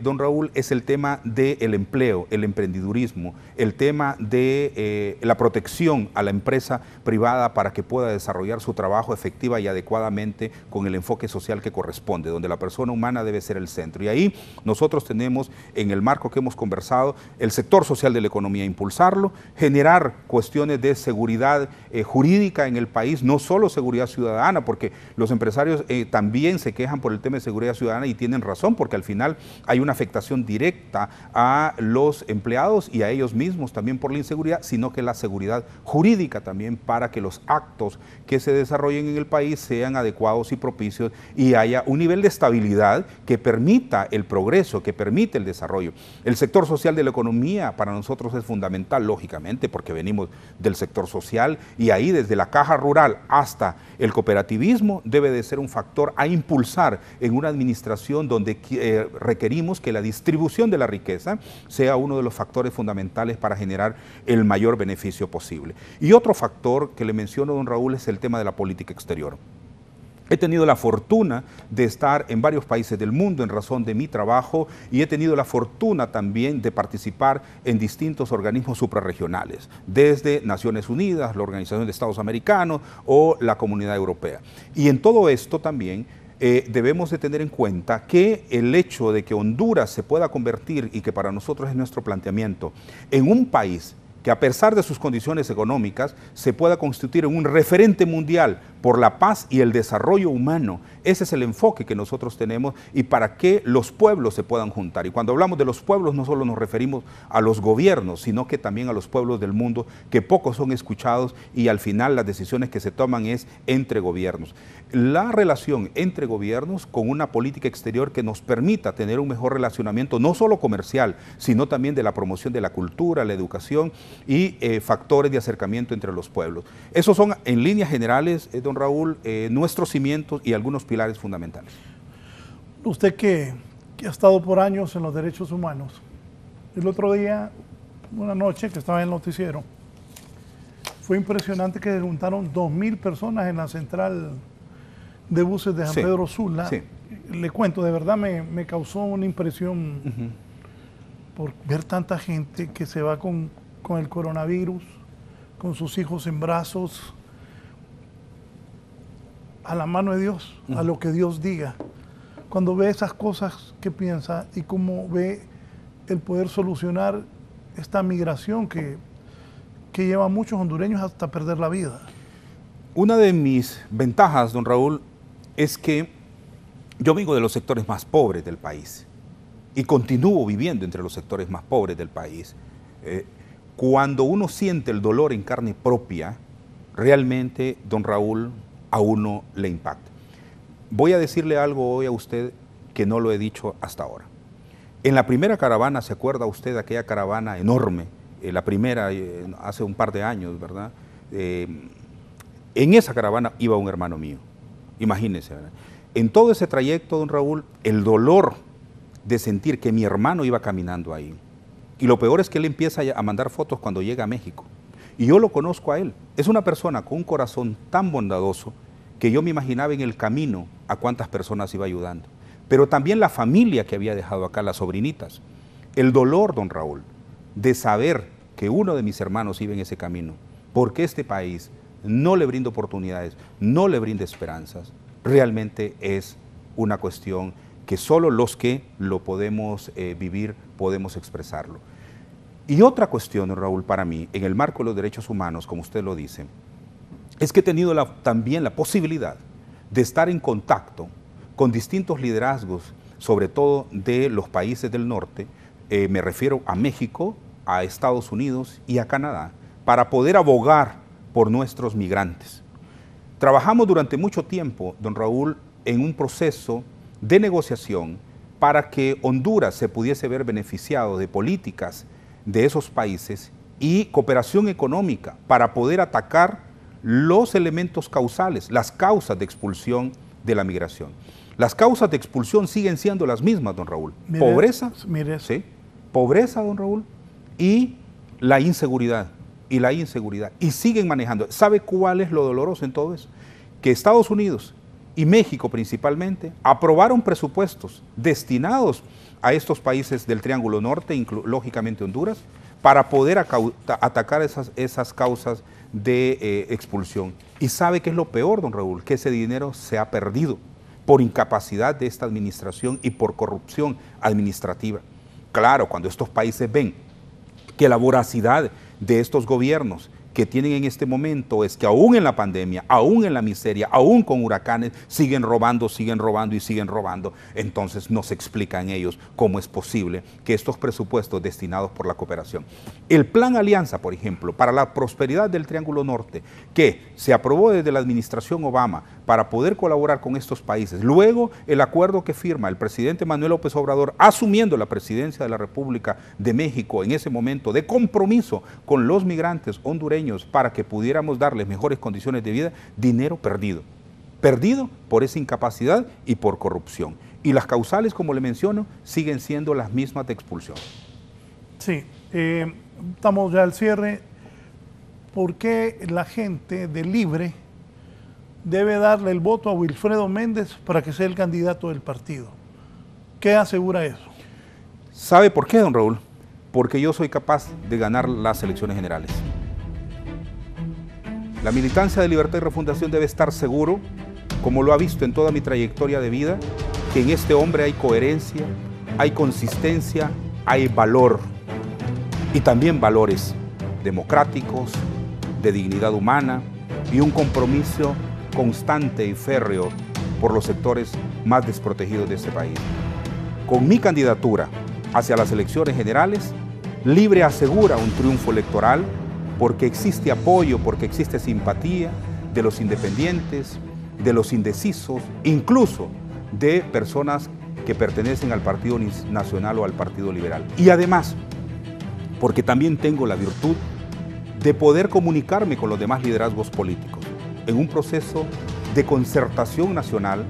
don Raúl, es el tema del empleo, el emprendedurismo, el tema de la protección a la empresa privada para que pueda desarrollar su trabajo efectiva y adecuadamente con el enfoque social que corresponde, donde la persona humana debe ser el centro. Y ahí nosotros tenemos, en el marco que hemos conversado, el sector social de la economía, impulsarlo, generar cuestiones de seguridad jurídica en el país, no solo seguridad ciudadana, porque los empresarios también se quejan por el tema de seguridad ciudadana y tienen razón, porque al final hay una afectación directa a los empleados y a ellos mismos también por la inseguridad, sino que la seguridad jurídica también para que los actos que se desarrollen en el país sean adecuados y propicios y haya un nivel de estabilidad que permita el progreso, que permite el desarrollo. El sector social de la economía para nosotros es fundamental, lógicamente, porque venimos del sector social y ahí desde la caja rural hasta el cooperativismo debe de ser un factor a impulsar en una administración donde requerimos que la distribución de la riqueza sea uno de los factores fundamentales para generar el mayor beneficio posible. Y otro factor que le menciono, don Raúl, es el tema de la política exterior. He tenido la fortuna de estar en varios países del mundo en razón de mi trabajo y he tenido la fortuna también de participar en distintos organismos suprarregionales, desde Naciones Unidas, la Organización de Estados Americanos o la Comunidad Europea. Y en todo esto también debemos de tener en cuenta que el hecho de que Honduras se pueda convertir, y que para nosotros es nuestro planteamiento, en un país que a pesar de sus condiciones económicas, se pueda constituir en un referente mundial por la paz y el desarrollo humano. Ese es el enfoque que nosotros tenemos y para que los pueblos se puedan juntar. Y cuando hablamos de los pueblos, no solo nos referimos a los gobiernos, sino que también a los pueblos del mundo, que pocos son escuchados y al final las decisiones que se toman es entre gobiernos. La relación entre gobiernos con una política exterior que nos permita tener un mejor relacionamiento, no solo comercial, sino también de la promoción de la cultura, la educación y factores de acercamiento entre los pueblos. Esos son, en líneas generales, don Raúl, nuestros cimientos y algunos pilares fundamentales. Usted que ha estado por años en los derechos humanos, el otro día, una noche que estaba en el noticiero, fue impresionante que se juntaron 2.000 personas en la central de buses de San Pedro Sula. Sí. Le cuento, de verdad me causó una impresión por ver tanta gente que se va con el coronavirus, con sus hijos en brazos, a la mano de Dios, a lo que Dios diga. Cuando ve esas cosas, ¿qué piensa? Y cómo ve el poder solucionar esta migración que lleva a muchos hondureños hasta perder la vida. Una de mis ventajas, don Raúl, es que yo vengo de los sectores más pobres del país y continúo viviendo entre los sectores más pobres del país. Cuando uno siente el dolor en carne propia, realmente, don Raúl, a uno le impacta. Voy a decirle algo hoy a usted que no lo he dicho hasta ahora. En la primera caravana, ¿se acuerda usted de aquella caravana enorme? La primera, hace un par de años, ¿verdad? En esa caravana iba un hermano mío, imagínense, ¿verdad? En todo ese trayecto, don Raúl, el dolor de sentir que mi hermano iba caminando ahí. Y lo peor es que él empieza a mandar fotos cuando llega a México. Y yo lo conozco a él. Es una persona con un corazón tan bondadoso que yo me imaginaba en el camino a cuántas personas iba ayudando. Pero también la familia que había dejado acá, las sobrinitas. El dolor, don Raúl, de saber que uno de mis hermanos iba en ese camino, porque este país no le brinda oportunidades, no le brinda esperanzas, realmente es una cuestión que solo los que lo podemos vivir podemos expresarlo. Y otra cuestión, Raúl, para mí, en el marco de los derechos humanos, como usted lo dice, es que he tenido también la posibilidad de estar en contacto con distintos liderazgos, sobre todo de los países del norte, me refiero a México, a Estados Unidos y a Canadá, para poder abogar por nuestros migrantes. Trabajamos durante mucho tiempo, don Raúl, en un proceso de negociación para que Honduras se pudiese ver beneficiado de políticas de esos países y cooperación económica para poder atacar los elementos causales, las causas de expulsión de la migración. Las causas de expulsión siguen siendo las mismas, don Raúl. Pobreza, ¿sí? Pobreza, don Raúl, y la inseguridad. Y siguen manejando. ¿Sabe cuál es lo doloroso en todo eso? Que Estados Unidos y México principalmente aprobaron presupuestos destinados a estos países del Triángulo Norte, lógicamente Honduras, para poder atacar esas causas de expulsión. ¿Y sabe qué es lo peor, don Raúl? Que ese dinero se ha perdido por incapacidad de esta administración y por corrupción administrativa. Claro, cuando estos países ven que la voracidad de estos gobiernos que tienen en este momento es que aún en la pandemia, aún en la miseria, aún con huracanes, siguen robando y siguen robando. Entonces no se explican ellos cómo es posible que estos presupuestos destinados por la cooperación. El Plan Alianza, por ejemplo, para la prosperidad del Triángulo Norte, que se aprobó desde la administración Obama para poder colaborar con estos países. Luego, el acuerdo que firma el presidente Manuel López Obrador, asumiendo la presidencia de la República de México en ese momento, de compromiso con los migrantes hondureños para que pudiéramos darles mejores condiciones de vida, dinero perdido. Perdido por esa incapacidad y por corrupción. Y las causales, como le menciono, siguen siendo las mismas de expulsión. Sí, estamos ya al cierre. ¿Por qué la gente de Libre debe darle el voto a Wilfredo Méndez para que sea el candidato del partido? ¿Qué asegura eso? ¿Sabe por qué, don Raúl? Porque yo soy capaz de ganar las elecciones generales. La militancia de Libertad y Refundación debe estar seguro, como lo ha visto en toda mi trayectoria de vida, que en este hombre hay coherencia, hay consistencia, hay valor y también valores. democráticos, de dignidad humana y un compromiso constante y férreo por los sectores más desprotegidos de este país. Con mi candidatura hacia las elecciones generales, Libre asegura un triunfo electoral porque existe apoyo, porque existe simpatía de los independientes, de los indecisos, incluso de personas que pertenecen al Partido Nacional o al Partido Liberal. Y además, porque también tengo la virtud de poder comunicarme con los demás liderazgos políticos en un proceso de concertación nacional,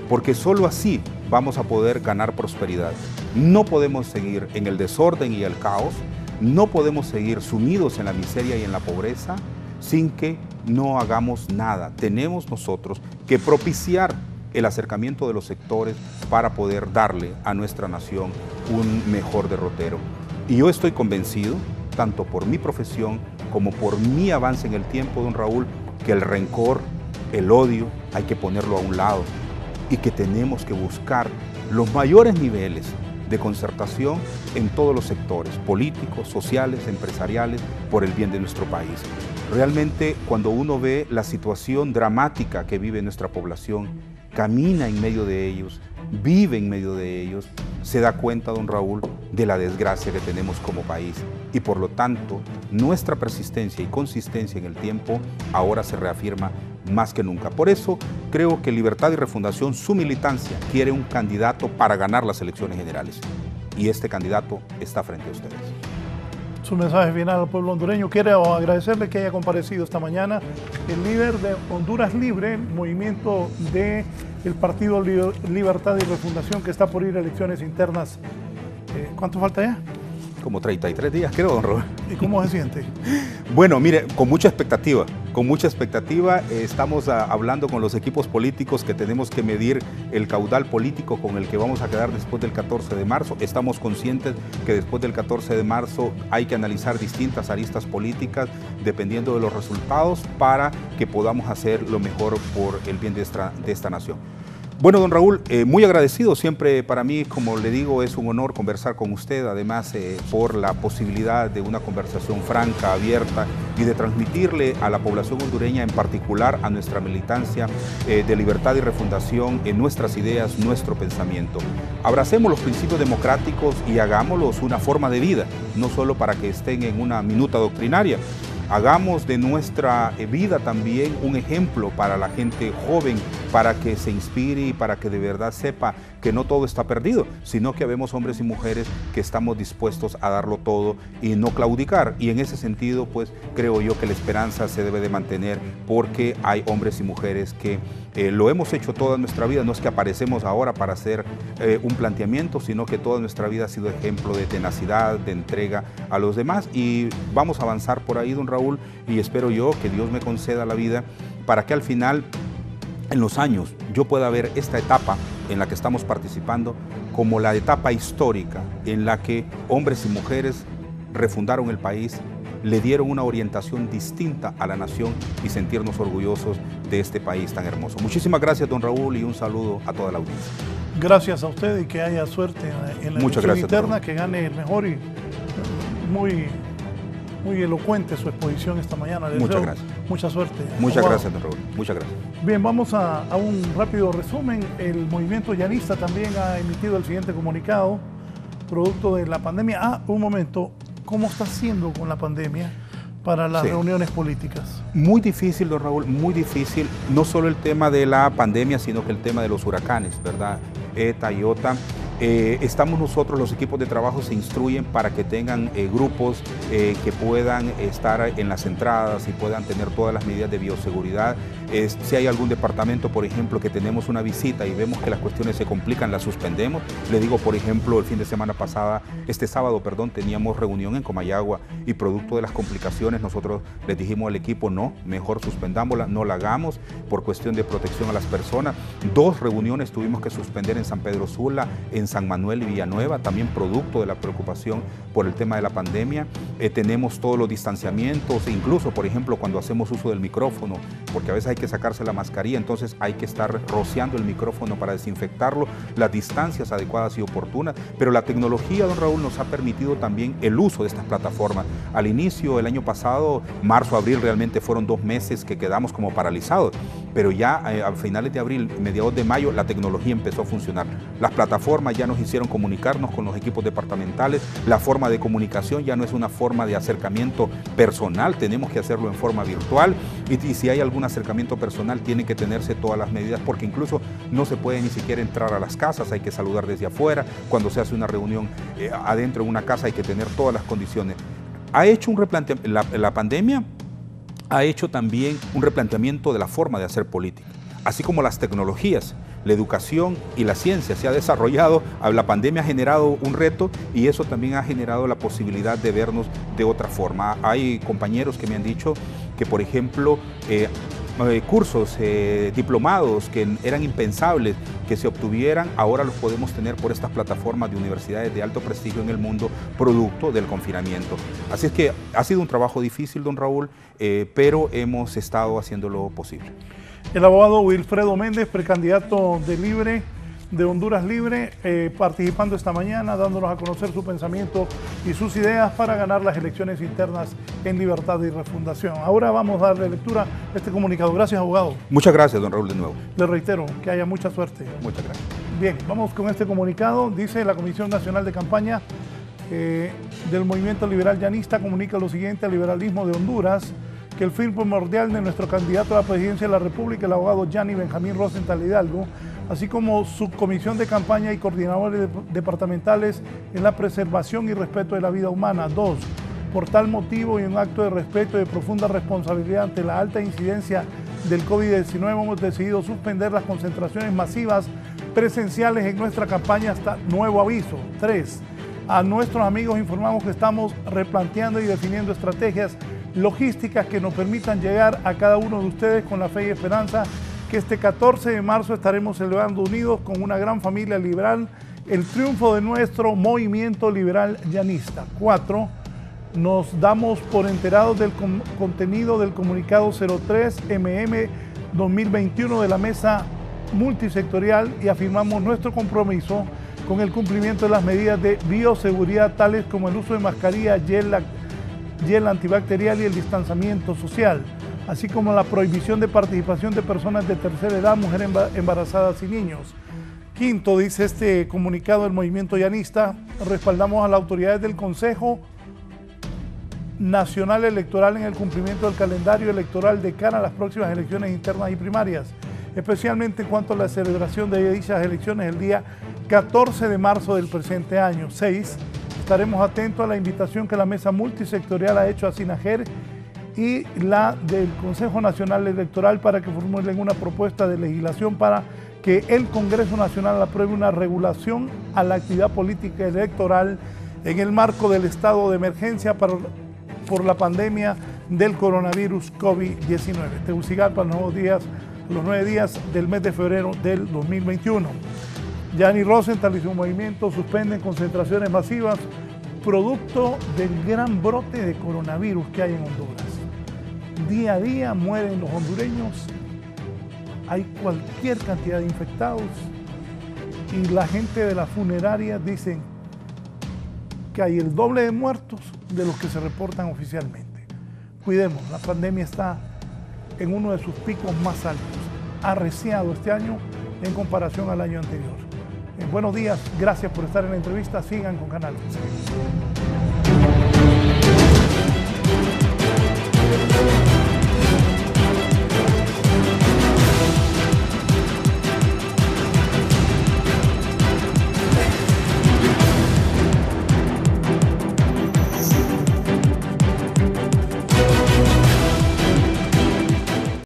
porque solo así vamos a poder ganar prosperidad. No podemos seguir en el desorden y el caos, no podemos seguir sumidos en la miseria y en la pobreza sin que no hagamos nada. Tenemos nosotros que propiciar el acercamiento de los sectores para poder darle a nuestra nación un mejor derrotero. Y yo estoy convencido, tanto por mi profesión como por mi avance en el tiempo, don Raúl, que el rencor, el odio, hay que ponerlo a un lado y que tenemos que buscar los mayores niveles de concertación en todos los sectores, políticos, sociales, empresariales, por el bien de nuestro país. Realmente, cuando uno ve la situación dramática que vive nuestra población, camina en medio de ellos, vive en medio de ellos, se da cuenta, don Raúl, de la desgracia que tenemos como país. Y por lo tanto, nuestra persistencia y consistencia en el tiempo ahora se reafirma más que nunca. Por eso creo que Libertad y Refundación, su militancia, quiere un candidato para ganar las elecciones generales. Y este candidato está frente a ustedes. Su mensaje final al pueblo hondureño. Quiero agradecerle que haya comparecido esta mañana el líder de Honduras Libre, movimiento del Partido Libertad y Refundación, que está por ir a elecciones internas. ¿Cuánto falta ya? Como 33 días, creo, don Robert. ¿Y cómo se siente? Bueno, mire, con mucha expectativa. Estamos hablando con los equipos políticos que tenemos que medir el caudal político con el que vamos a quedar después del 14 de marzo. Estamos conscientes que después del 14 de marzo hay que analizar distintas aristas políticas dependiendo de los resultados para que podamos hacer lo mejor por el bien de esta nación. Bueno, don Raúl, muy agradecido. Siempre para mí, como le digo, es un honor conversar con usted, además por la posibilidad de una conversación franca, abierta y de transmitirle a la población hondureña, en particular a nuestra militancia de Libertad y Refundación, en nuestras ideas, nuestro pensamiento. Abracemos los principios democráticos y hagámoslos una forma de vida, no solo para que estén en una minuta doctrinaria. Hagamos de nuestra vida también un ejemplo para la gente joven, para que se inspire y para que de verdad sepa que no todo está perdido, sino que habemos hombres y mujeres que estamos dispuestos a darlo todo y no claudicar. Y en ese sentido, pues creo yo que la esperanza se debe de mantener, porque hay hombres y mujeres que lo hemos hecho toda nuestra vida. No es que aparecemos ahora para hacer un planteamiento, sino que toda nuestra vida ha sido ejemplo de tenacidad, de entrega a los demás, y vamos a avanzar por ahí, don Raúl, y espero yo que Dios me conceda la vida para que al final, en los años, yo pueda ver esta etapa en la que estamos participando como la etapa histórica en la que hombres y mujeres refundaron el país, le dieron una orientación distinta a la nación y sentirnos orgullosos de este país tan hermoso. Muchísimas gracias, don Raúl, y un saludo a toda la audiencia. Gracias a usted y que haya suerte en la elección interna, que gane el mejor, y muy elocuente su exposición esta mañana. Muchas gracias. Mucha suerte. Muchas gracias, don Raúl. Muchas gracias. Bien, vamos a un rápido resumen. El movimiento llanista también ha emitido el siguiente comunicado, producto de la pandemia. Un momento. ¿Cómo está haciendo con la pandemia para las reuniones políticas? Muy difícil, don Raúl, muy difícil. No solo el tema de la pandemia, sino que el tema de los huracanes, ¿verdad? ETA y OTA. Estamos nosotros, los equipos de trabajo se instruyen para que tengan grupos que puedan estar en las entradas y puedan tener todas las medidas de bioseguridad. Si hay algún departamento, por ejemplo, que tenemos una visita y vemos que las cuestiones se complican, las suspendemos. Le digo, por ejemplo, el fin de semana pasada, este sábado, perdón, teníamos reunión en Comayagua y producto de las complicaciones nosotros les dijimos al equipo, no, mejor suspendámosla, no la hagamos por cuestión de protección a las personas. 2 reuniones tuvimos que suspender en San Pedro Sula, en San Manuel y Villanueva, también producto de la preocupación por el tema de la pandemia. Tenemos todos los distanciamientos, incluso, por ejemplo, cuando hacemos uso del micrófono, porque a veces hay que sacarse la mascarilla, entonces hay que estar rociando el micrófono para desinfectarlo, las distancias adecuadas y oportunas, pero la tecnología, don Raúl, nos ha permitido también el uso de estas plataformas. Al inicio, el año pasado, marzo, abril, realmente fueron 2 meses que quedamos como paralizados, pero ya a finales de abril, mediados de mayo, la tecnología empezó a funcionar. Las plataformas ya nos hicieron comunicarnos con los equipos departamentales, la forma de comunicación ya no es una forma de acercamiento personal, tenemos que hacerlo en forma virtual y si hay algún acercamiento personal tienen que tenerse todas las medidas porque incluso no se puede ni siquiera entrar a las casas, hay que saludar desde afuera, cuando se hace una reunión adentro en una casa hay que tener todas las condiciones. Ha hecho un replanteamiento, la pandemia ha hecho también un replanteamiento de la forma de hacer política, así como las tecnologías, la educación y la ciencia se ha desarrollado, la pandemia ha generado un reto y eso también ha generado la posibilidad de vernos de otra forma. Hay compañeros que me han dicho que, por ejemplo, cursos, diplomados que eran impensables que se obtuvieran, ahora los podemos tener por estas plataformas de universidades de alto prestigio en el mundo, producto del confinamiento. Así es que ha sido un trabajo difícil, don Raúl, pero hemos estado haciendo lo posible. El abogado Wilfredo Méndez, precandidato de Honduras Libre, participando esta mañana, dándonos a conocer su pensamiento y sus ideas para ganar las elecciones internas en Libertad y Refundación. Ahora vamos a darle lectura a este comunicado. Gracias, abogado. Muchas gracias, don Raúl, de nuevo. Le reitero, que haya mucha suerte. Muchas gracias. Bien, vamos con este comunicado. Dice la Comisión Nacional de Campaña del Movimiento Liberal Llanista comunica lo siguiente al liberalismo de Honduras, que el fin primordial de nuestro candidato a la presidencia de la República, el abogado Gianni Benjamín Rosenthal Hidalgo, así como su comisión de campaña y coordinadores departamentales en la preservación y respeto de la vida humana. 2. Por tal motivo y un acto de respeto y de profunda responsabilidad ante la alta incidencia del COVID-19, hemos decidido suspender las concentraciones masivas presenciales en nuestra campaña hasta nuevo aviso. 3. A nuestros amigos informamos que estamos replanteando y definiendo estrategias logísticas que nos permitan llegar a cada uno de ustedes con la fe y esperanza que este 14 de marzo estaremos celebrando unidos con una gran familia liberal el triunfo de nuestro movimiento liberal llanista. 4. Nos damos por enterados del contenido del comunicado 03 2021 de la mesa multisectorial y afirmamos nuestro compromiso con el cumplimiento de las medidas de bioseguridad tales como el uso de mascarilla, gel antibacterial y el distanciamiento social, así como la prohibición de participación de personas de tercera edad, mujeres embarazadas y niños. 5, dice este comunicado del movimiento llanista, respaldamos a las autoridades del Consejo Nacional Electoral en el cumplimiento del calendario electoral de cara a las próximas elecciones internas y primarias, especialmente en cuanto a la celebración de dichas elecciones el día 14 de marzo del presente año. 6. Estaremos atentos a la invitación que la mesa multisectorial ha hecho a SINAGER y la del Consejo Nacional Electoral para que formulen una propuesta de legislación para que el Congreso Nacional apruebe una regulación a la actividad política electoral en el marco del estado de emergencia por la pandemia del coronavirus COVID-19. Tegucigalpa, los 9 días del mes de febrero del 2021. Gianni Rosenthal y su movimiento suspenden concentraciones masivas producto del gran brote de coronavirus que hay en Honduras. Día a día mueren los hondureños, hay cualquier cantidad de infectados y la gente de las funerarias dicen que hay el doble de muertos de los que se reportan oficialmente. Cuidemos, la pandemia está en uno de sus picos más altos, arreciado este año en comparación al año anterior. Buenos días, gracias por estar en la entrevista, sigan con Canal 11.